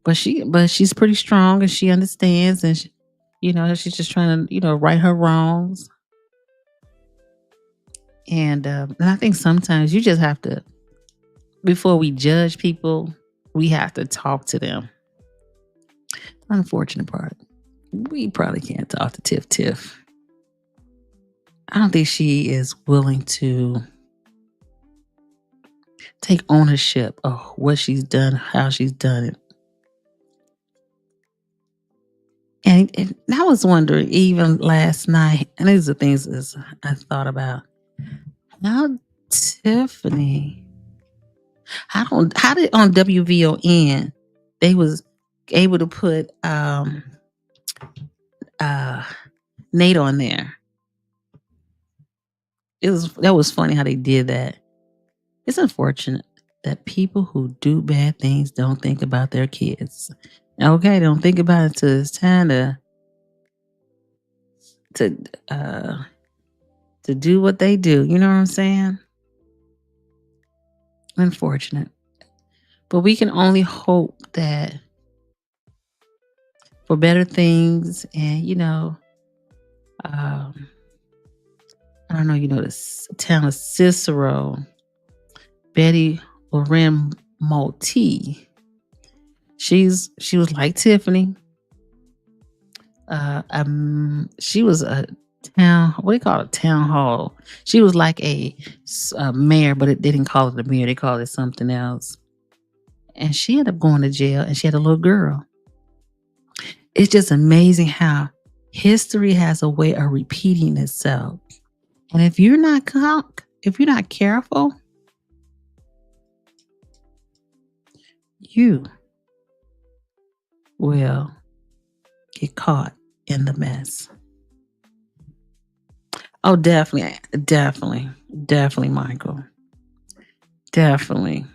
But she's pretty strong and she understands and she's just trying to right her wrongs. And I think sometimes you just have to, before we judge people, we have to talk to them. Unfortunate part, we probably can't talk to Tiff Tiff. I don't think she is willing to take ownership of what she's done, how she's done it. And I was wondering, even last night, and these are things as I thought about, how Tiffany, how did on WVON they was able to put Nate on there. That was funny how they did that. It's unfortunate that people who do bad things don't think about their kids. Okay, don't think about it till it's time to do what they do. You know what I'm saying? Unfortunate. But we can only hope that for better things and I don't know, the town of Cicero, Betty Loren Maltee. She was like Tiffany. She was a town, what do you call it? Town hall. She was like a mayor, but they didn't call it a mayor. They called it something else. And she ended up going to jail, and she had a little girl. It's just amazing how history has a way of repeating itself. And if you're not careful, you will get caught in the mess. Oh, definitely, Michael. Definitely.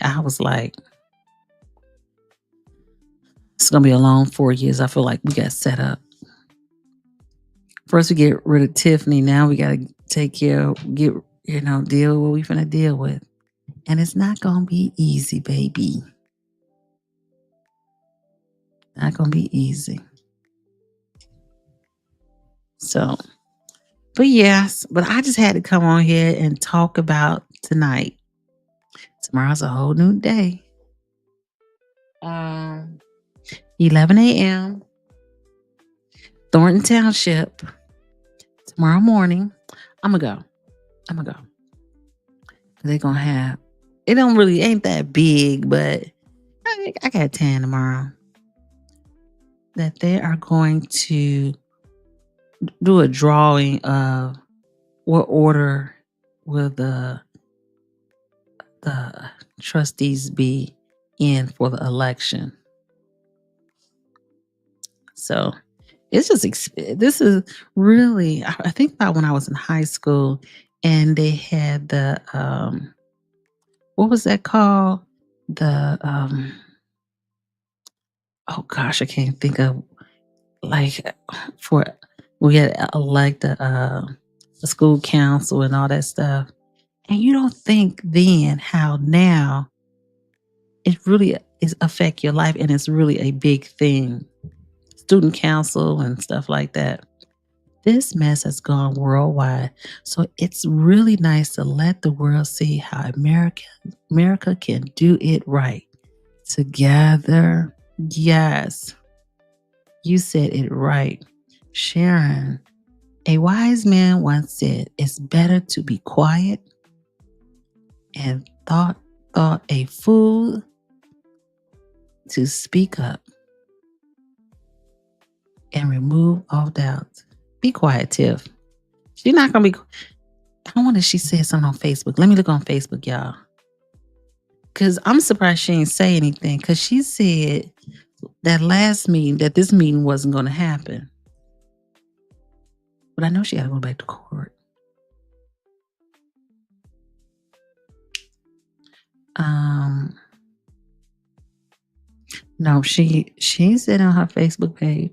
I was like, it's going to be a long 4 years. I feel like we got set up. First, we get rid of Tiffany. Now we got to deal with what we finna deal with. And it's not going to be easy, baby. Not going to be easy. So, but I just had to come on here and talk about tonight. Tomorrow's a whole new day. 11 a.m. Thornton Township. Tomorrow morning, I'm gonna go. They're gonna have, it ain't that big, but I got 10 tomorrow. That they are going to do a drawing of what order will the trustees be in for the election. So it's just, this is really, I think about when I was in high school and they had the, what was that called? The, oh gosh, I can't think of, like, we had elect a school council and all that stuff. And you don't think then how now it really is affect your life, and it's really a big thing. Student council and stuff like that. This mess has gone worldwide. So it's really nice to let the world see how America can do it right. Together. Yes. You said it right. Sharon, a wise man once said, it's better to be quiet and thought a fool to speak up and remove all doubts. Be quiet, Tiff. She's not going to be. I wonder if she said something on Facebook. Let me look on Facebook, y'all. Because I'm surprised she didn't say anything. Because she said that last meeting, that this meeting wasn't going to happen. But I know she had to go back to court. No, she said on her Facebook page.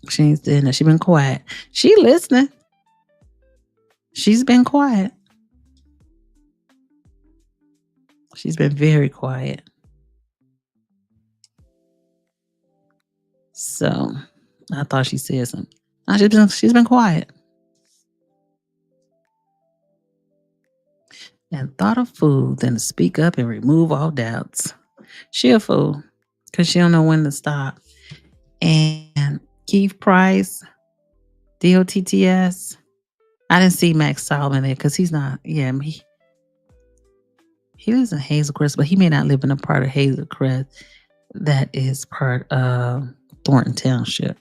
She ain't saying that. She been quiet. She listening. She's been quiet. She's been very quiet. So I thought she said something. No, she's been quiet. And thought a fool than to speak up and remove all doubts. She a fool because she don't know when to stop. And Keith Price, DOTTS. I didn't see Max Solomon there because he's not. Yeah, he lives in Hazelcrest, but he may not live in a part of Hazelcrest that is part of Thornton Township.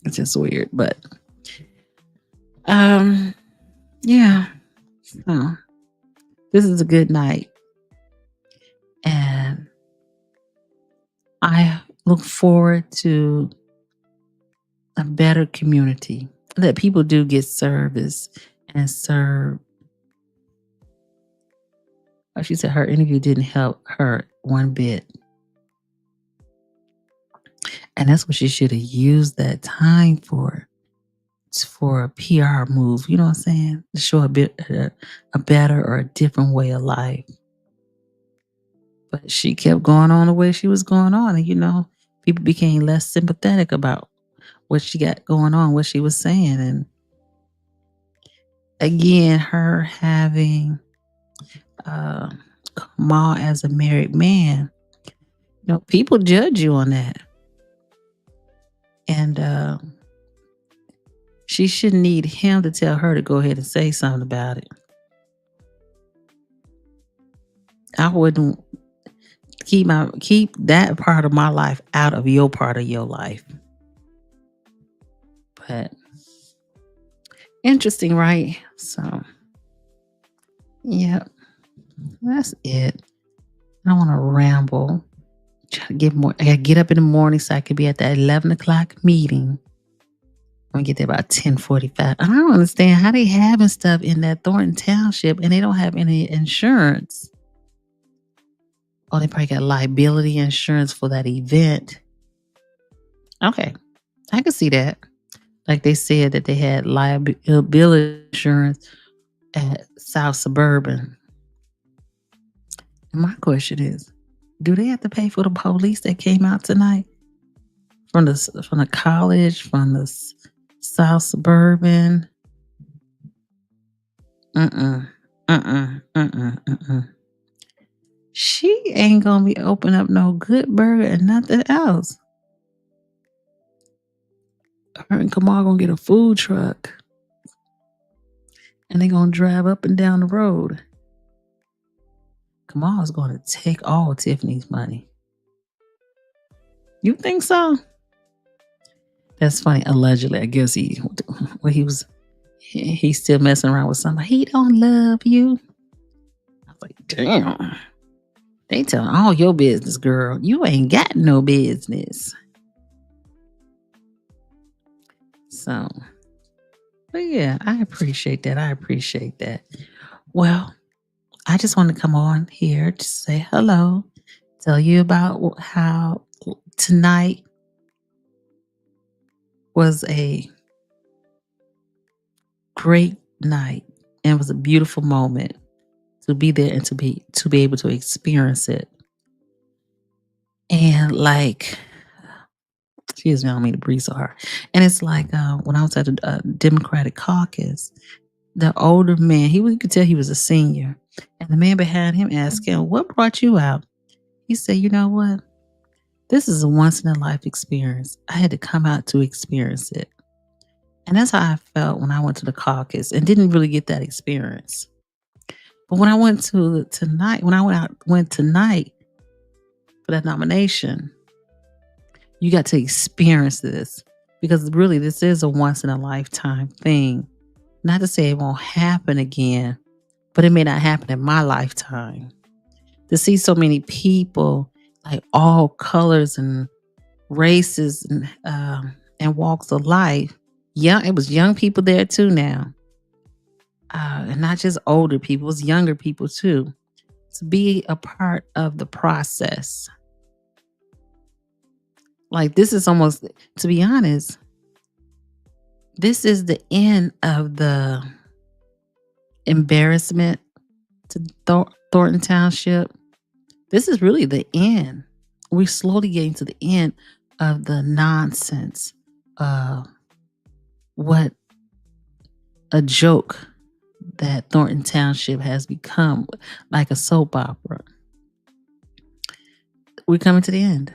It's just weird, but yeah. So this is a good night, and I look forward to a better community that people do get service and serve. She said her interview didn't help her one bit. And that's what she should have used that time for. It's for a PR move, you know what I'm saying? To show a better or a different way of life. But she kept going on the way she was going on. And, people became less sympathetic about what she got going on, what she was saying. And again, her having Kamal as a married man, people judge you on that. And she shouldn't need him to tell her to go ahead and say something about it. I wouldn't keep that part of my life out of your part of your life. But interesting, right? So, yeah, that's it. I don't want to ramble. Try to get more. I got to get up in the morning so I could be at that 11 o'clock meeting. I'm going to get there about 10:45. I don't understand how they having stuff in that Thornton Township and they don't have any insurance. Oh, they probably got liability insurance for that event. Okay, I can see that. Like they said that they had liability insurance at South Suburban. And my question is, do they have to pay for the police that came out tonight? From the college, from the South Suburban? She ain't gonna be opening up no Good Burger and nothing else. Her and Kamal gonna get a food truck. And they gonna drive up and down the road. Kamal's gonna take all Tiffany's money. You think so? That's funny. Allegedly, I guess he's still messing around with somebody. He don't love you. I was like, damn. They telling all your business, girl. You ain't got no business. So, but yeah, I appreciate that. Well, I just want to come on here to say hello, tell you about how tonight was a great night and it was a beautiful moment to be there and to be able to experience it. And excuse me, I don't mean to breathe so hard. And it's like when I was at the Democratic caucus, the older man, you could tell he was a senior. And the man behind him asked him, what brought you out? He said, you know what? This is a once in a life experience. I had to come out to experience it. And that's how I felt when I went to the caucus and didn't really get that experience. But when I went tonight for that nomination, you got to experience this because really this is a once in a lifetime thing. Not to say it won't happen again, but it may not happen in my lifetime. To see so many people, like all colors and races and walks of life. It was young people there too now. And not just older people, it was younger people too. To be a part of the process. Like, this is almost, to be honest, this is the end of the embarrassment to Thornton Township. This is really the end. We're slowly getting to the end of the nonsense of what a joke that Thornton Township has become, like a soap opera. We're coming to the end.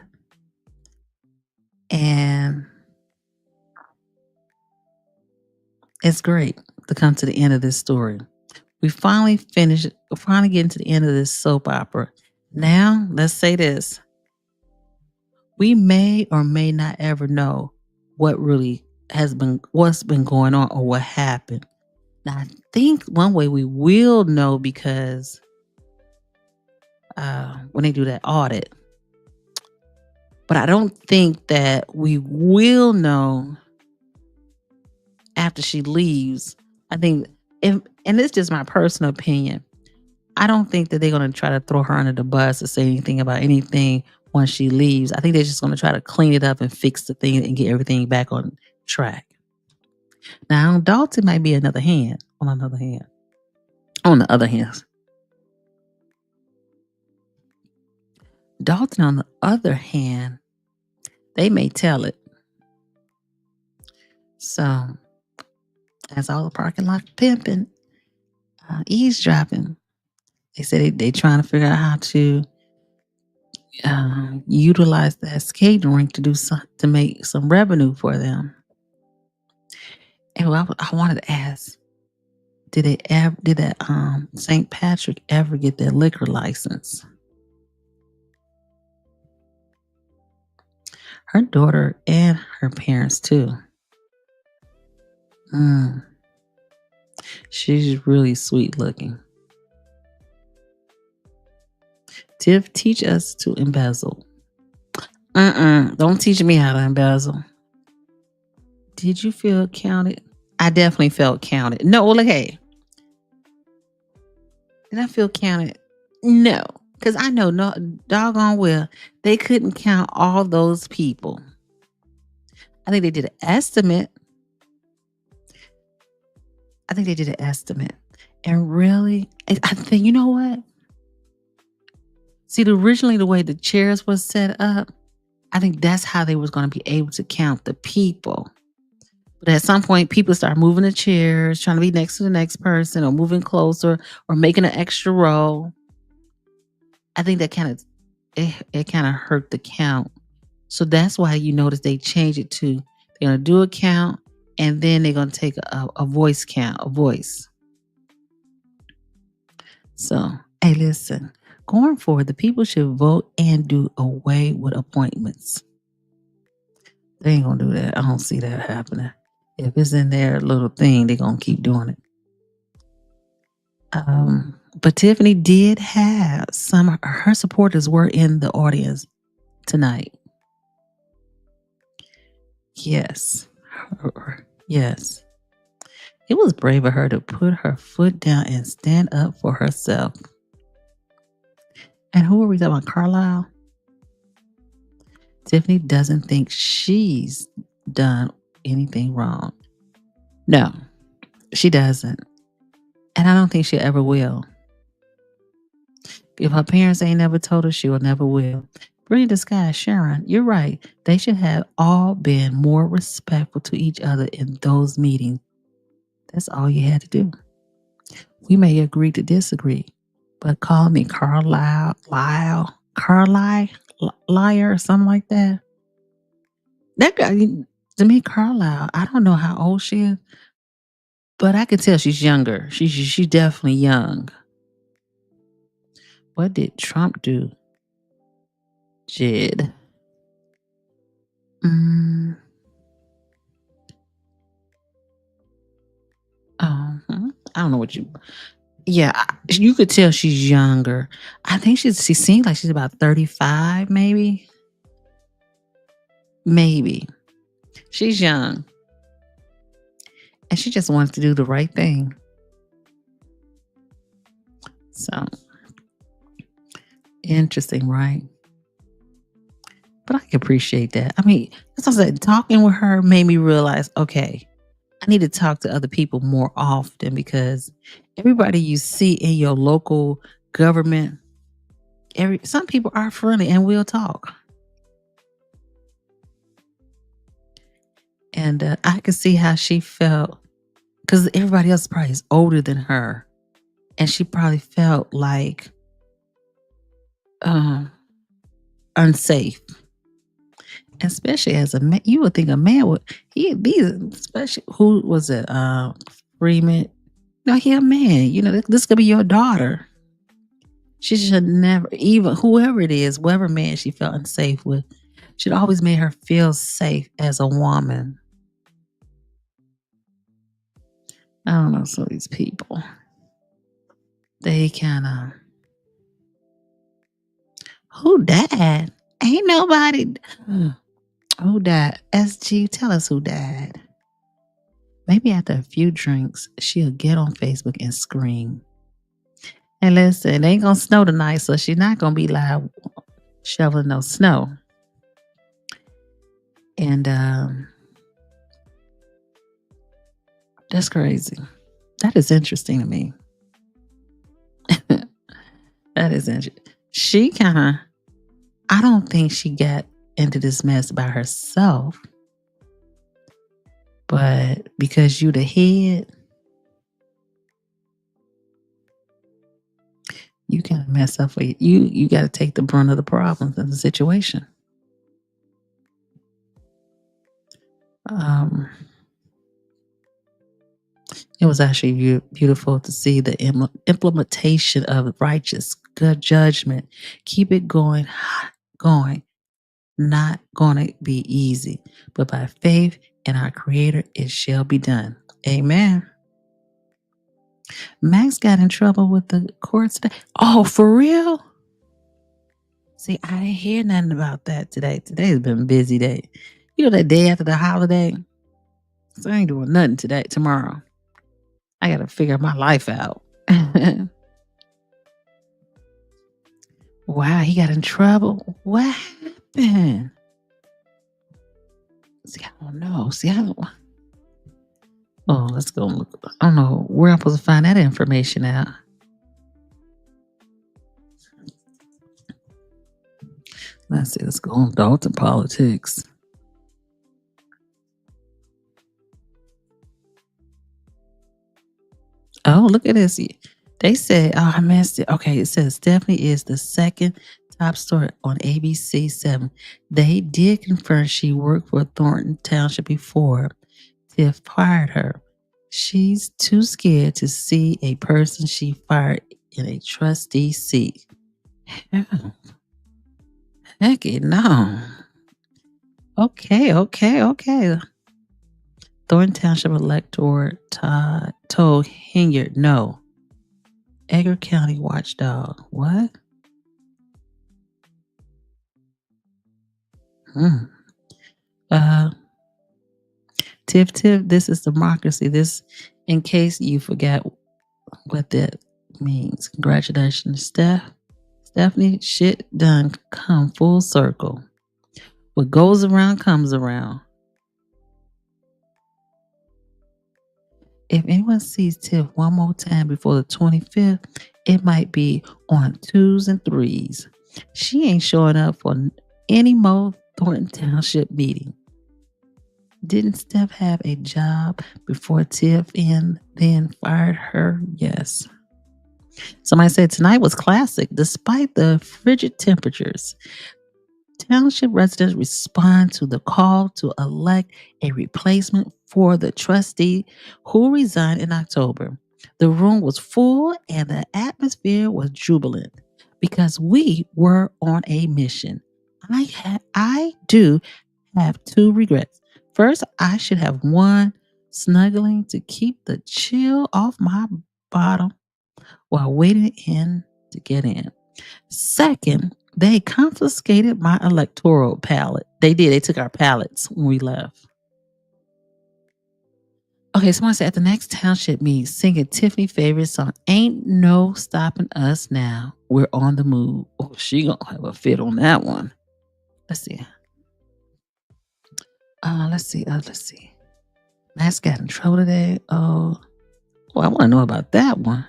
And it's great to come to the end of this story. We finally finished, we're finally getting to the end of this soap opera. Now, let's say this. We may or may not ever know what really what's been going on or what happened. Now, I think one way we will know, because when they do that audit, but I don't think that we will know after she leaves. I think, and it's just my personal opinion, I don't think that they're going to try to throw her under the bus or say anything about anything once she leaves. I think they're just going to try to clean it up and fix the thing and get everything back on track. Now, Dalton might be another hand. On the other hand, Dalton, on the other hand, they may tell it. So, as all the parking lot pimping, eavesdropping, they said they trying to figure out how to utilize that skating rink to make some revenue for them. And I wanted to ask, did that St. Patrick ever get their liquor license? Her daughter and her parents too. She's really sweet looking. Tiff, teach us to embezzle. Don't teach me how to embezzle. Did you feel counted? I definitely felt counted. No, look, hey. Did I feel counted? No. Because I know no doggone well they couldn't count all those people. I think they did an estimate. And really, I think, you know what? See, originally the way the chairs was set up, I think that's how they was going to be able to count the people. But at some point, people start moving the chairs, trying to be next to the next person, or moving closer, or making an extra row. I think that kind of hurt the count. So that's why you notice they changed it to, they're going to do a count, and then they're going to take a voice count, a voice. So, hey, listen, going forward, the people should vote and do away with appointments. They ain't going to do that. I don't see that happening. If it's in their little thing, they're going to keep doing it. But Tiffany did have her supporters were in the audience tonight. Yes. Yes. It was brave of her to put her foot down and stand up for herself. And who are we talking about? Carlisle? Tiffany doesn't think she's done anything wrong. No, she doesn't. And I don't think she ever will. If her parents ain't never told her, she will never will. Brilliant disguise, Sharon, you're right. They should have all been more respectful to each other in those meetings. That's all you had to do. We may agree to disagree, but call me Carlisle, liar, or something like that. That guy, to me, Carlisle, I don't know how old she is, but I can tell she's younger. She's definitely young. What did Trump do? Jed. I don't know what you... Yeah, you could tell she's younger. I think she seems like she's about 35, maybe. Maybe. She's young. And she just wants to do the right thing. So, interesting, right? But appreciate that. I mean, as I said, talking with her made me realize, okay, I need to talk to other people more often because everybody you see in your local government, some people are friendly and will talk. And I could see how she felt because everybody else probably is older than her. And she probably felt like unsafe. Especially as a man, you would think a man would, he'd be, especially, who was it? Freeman. No, he a man. You know, this could be your daughter. She should never, even whoever it is, whoever man she felt unsafe with, should always make her feel safe as a woman. I don't know, some of these people, they kind of, who died? Ain't nobody. Who died? SG, tell us who died. Maybe after a few drinks, she'll get on Facebook and scream. And listen, it ain't gonna snow tonight, so she's not gonna be live shoveling no snow. And that's crazy. That is interesting to me. That is interesting. She kind of, I don't think she got into this mess by herself, but because you the head, you kind of mess up for you. You got to take the brunt of the problems in the situation. It was actually beautiful to see the implementation of righteous, good judgment. Keep it going. Not going to be easy, but by faith in our Creator, it shall be done. Amen. Max got in trouble with the courts today. Oh, for real? See, I didn't hear nothing about that today. Today's been a busy day. You know, that day after the holiday. So I ain't doing nothing today, tomorrow. I got to figure my life out. Wow, he got in trouble. What happened? See, I don't know. Oh, let's go look. I don't know where I'm supposed to find that information out. Let's see. Let's go on Dalton politics. Oh, look at this. They said, oh, I missed it. Okay, it says Stephanie is the second top story on ABC 7. They did confirm she worked for Thornton Township before Tiff fired her. She's too scared to see a person she fired in a trustee seat. Heck no. Okay. Thornton Township elector told Hinyard no. Edgar County watchdog. What? Tiff, this is democracy. This, in case you forgot what that means. Congratulations, Stephanie. Shit done come full circle. What goes around comes around. If anyone sees Tiff one more time before the 25th, it might be on 2s and 3s. She ain't showing up for any more Thornton Township meeting. Didn't Steph have a job before Tiff and then fired her? Yes. Somebody said tonight was classic. Despite the frigid temperatures, Township residents respond to the call to elect a replacement for the trustee who resigned in October. The room was full and the atmosphere was jubilant because we were on a mission. I do have 2 regrets. First, I should have won snuggling to keep the chill off my bottom while waiting to get in. Second, they confiscated my electoral ballot. They did. They took our ballots when we left. Okay, someone said at the next township meeting, singing Tiffany's favorite song, Ain't No Stopping Us Now. We're on the move. Oh, she gonna have a fit on that one. Let's see. Let's see. Let's see. Max got in trouble today. Oh, well, I want to know about that one.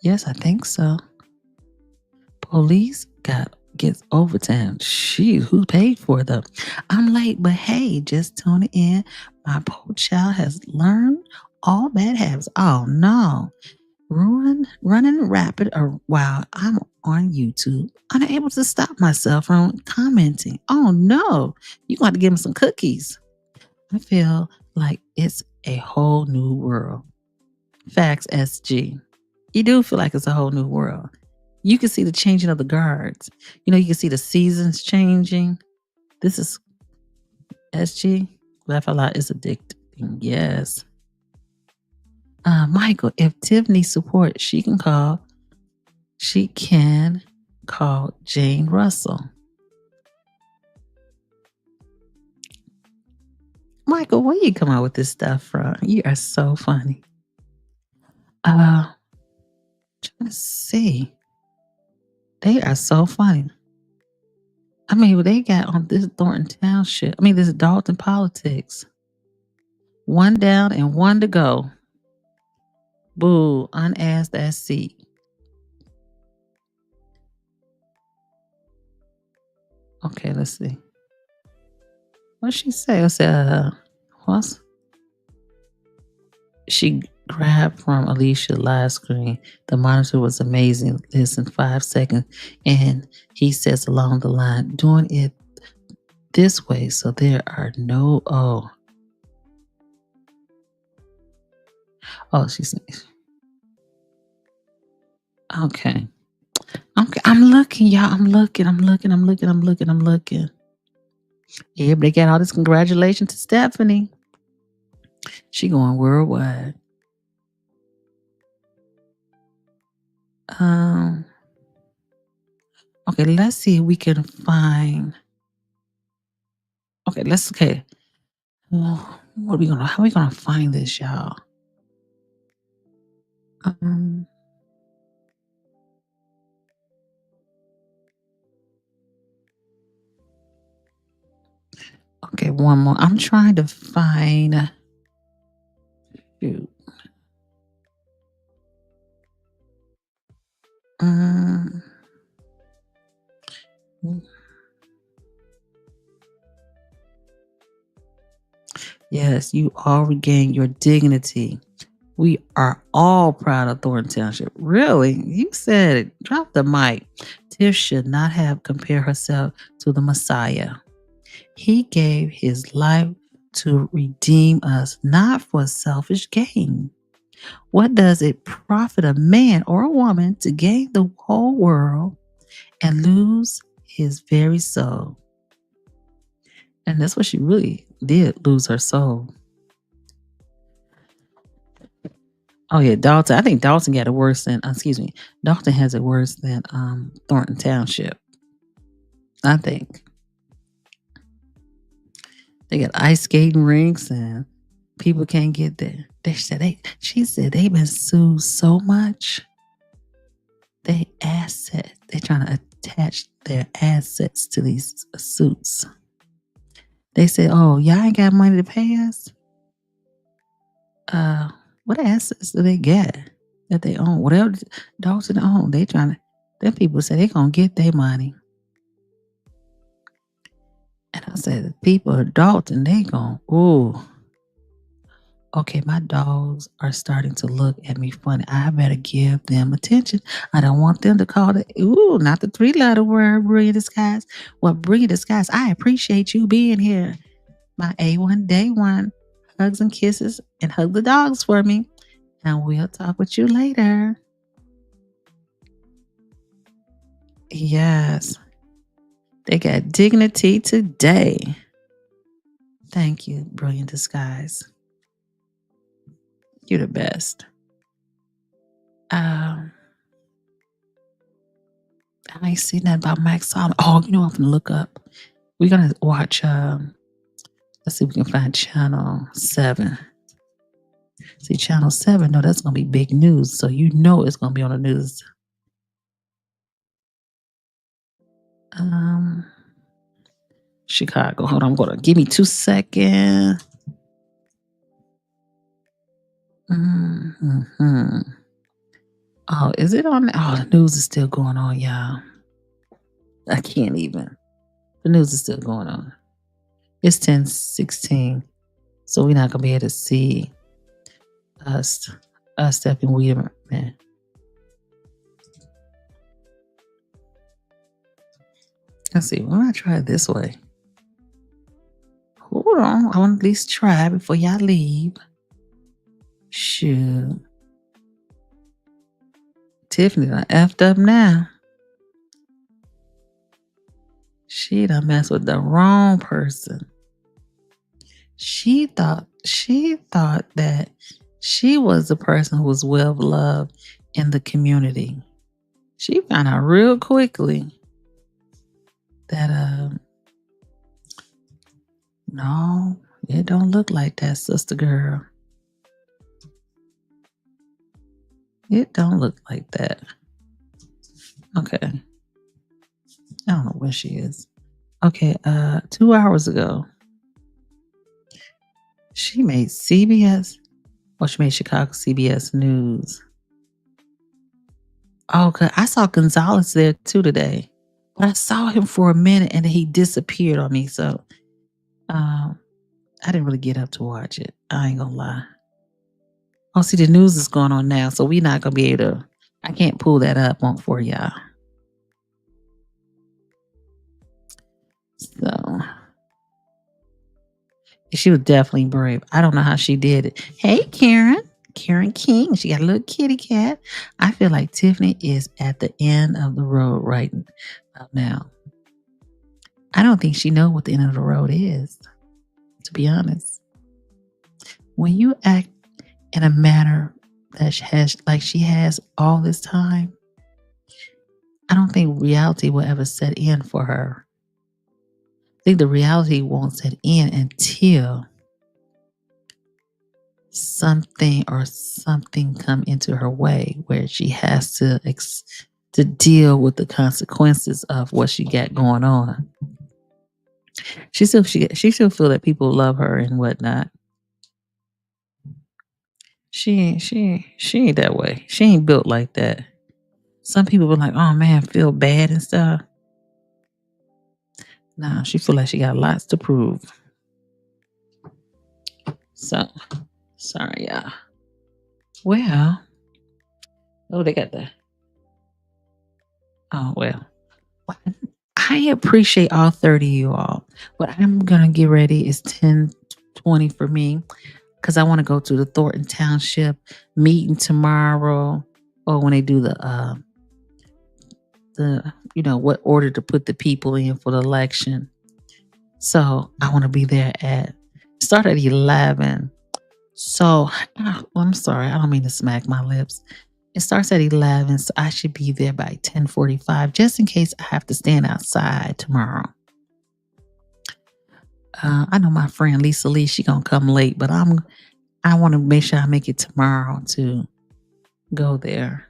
Yes, I think so. Police gets overtime. Shoot, who paid for them? I'm late, but hey, just tuning in. My poor child has learned all bad habits. Oh no. Running rapid or while I'm on YouTube, unable to stop myself from commenting. Oh no. You're going to give him some cookies. I feel like it's a whole new world. Facts SG. You do feel like it's a whole new world. You can see the changing of the guards. You know, you can see the seasons changing. This is SG. Laugh a lot is addicting. Yes. Michael, if Tiffany supports, she can call Jane Russell. Michael, where you come out with this stuff from? You are so funny. Trying to see. They are so funny. I mean, they got on this Thornton Township. I mean, this Dalton politics. One down and one to go. Boo, unasked that seat. Okay, let's see. What she say? I said, what? She grabbed from Alicia's live screen. The monitor was amazing. Listen, 5 seconds. And he says along the line, doing it this way so there are no, she says, okay. I'm looking, y'all. I'm looking. Yeah, but they got all this congratulations to Stephanie. She going worldwide. Okay, let's see if we can find. Okay. How are we gonna find this, y'all? Okay, one more. I'm trying to find. Shoot. Yes, you all regain your dignity. We are all proud of Thornton Township. Really? You said it. Drop the mic. Tiff should not have compared herself to the Messiah. He gave his life to redeem us, not for selfish gain. What does it profit a man or a woman to gain the whole world and lose his very soul? And that's what she really did, lose her soul. Oh yeah, Dalton. I think Dalton got it worse than, Dalton has it worse than Thornton Township. I think. They got ice skating rinks and people can't get there. She said they've been sued so much. They're trying to attach their assets to these suits. They said, oh, y'all ain't got money to pay us? What assets do they get that they own? Whatever Dalton own, them people say they gonna get their money. And I said, the people of Dalton, they gon', ooh. Okay, my dogs are starting to look at me funny. I better give them attention. I don't want them to call not the 3-letter word, brilliant disguise. Well, brilliant disguise, I appreciate you being here. My A1 day one. Hugs and kisses, and hug the dogs for me. And we'll talk with you later. Yes. They got dignity today. Thank you, brilliant disguise. You're the best. I ain't seen that about Max Solomon. Oh, you know what I'm gonna look up? We're gonna watch let's see if we can find channel 7. See, channel 7, no, that's gonna be big news. So you know it's gonna be on the news. Chicago. Hold on, give me 2 seconds. Mm-hmm. Oh, is it on? Oh, the news is still going on, y'all. I can't even. The news is still going on. It's 10:16, so we're not gonna be able to see us Stephanie Wiedeman. Let's see. Why don't I try it this way? Hold on. I want to at least try before y'all leave. Shoot. Tiffany done effed up now. She done messed with the wrong person. She thought that she was the person who was well loved in the community. She found out real quickly that no, it don't look like that, sister girl. It don't look like that. Okay. I don't know where she is. Okay, 2 hours ago, she made CBS, or she made Chicago CBS News. Oh, cause I saw Gonzalez there too today. But I saw him for a minute and then he disappeared on me. So I didn't really get up to watch it. I ain't gonna lie. Oh, see, the news is going on now, so we're not gonna be able to. I can't pull that up on for y'all. So she was definitely brave. I don't know how she did it. Hey, Karen King. She got a little kitty cat. I feel like Tiffany is at the end of the road right now. I don't think she knows what the end of the road is, to be honest. When you act in a manner that she has all this time, I don't think reality will ever set in for her. I think the reality won't set in until something come into her way where she has to deal with the consequences of what she got going on. She still feel that people love her and whatnot. She ain't that way. She ain't built like that. Some people were like, oh man, feel bad and stuff. Nah, she feel like she got lots to prove. So, sorry, y'all. Well, they got the. Oh, well. I appreciate all 30 of you all. But I'm going to get ready. It's 10:20 for me because I want to go to the Thornton Township meeting tomorrow, or when they do the what order to put the people in for the election. So I want to be there start at 11. So I'm sorry, I don't mean to smack my lips. It starts at 11, so I should be there by 10:45, just in case I have to stand outside tomorrow. I know my friend Lisa Lee, she gonna come late, but I want to make sure I make it tomorrow to go there,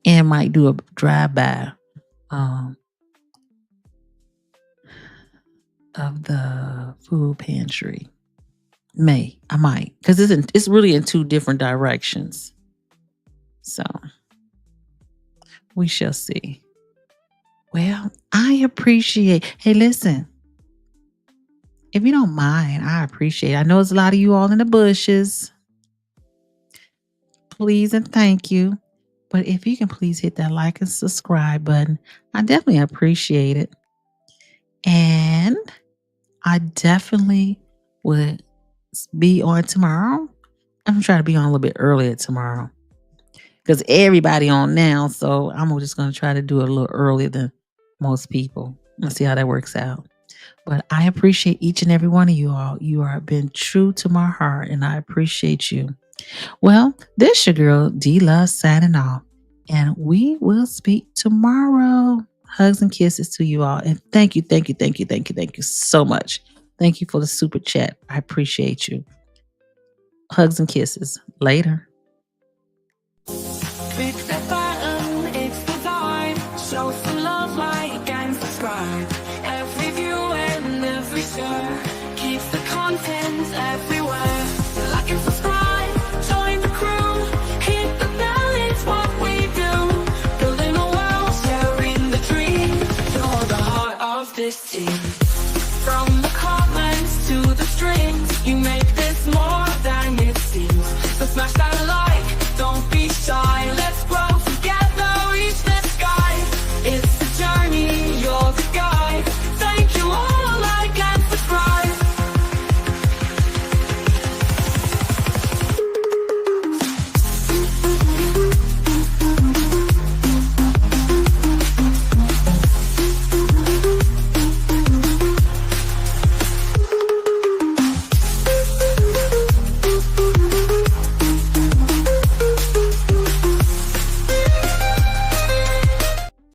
and might do a drive-by of the food pantry. I might, because it's really in two different directions. So we shall see. Well, I appreciate. Hey, listen. If you don't mind, I appreciate. I know there's a lot of you all in the bushes. Please and thank you. But if you can please hit that like and subscribe button, I definitely appreciate it. And I definitely would be on tomorrow. I'm gonna try to be on a little bit earlier tomorrow because everybody on now. So I'm just gonna try to do it a little earlier than most people. Let's see how that works out. But I appreciate each and every one of you all. You have been true to my heart, and I appreciate you. Well, this your girl D-Love signing off, and we will speak tomorrow. Hugs and kisses to you all, and thank you so much. Thank you for the super chat. I appreciate you. Hugs and kisses. Later. Click the button, it's the time. Show some love, like and subscribe. Every viewer this tea.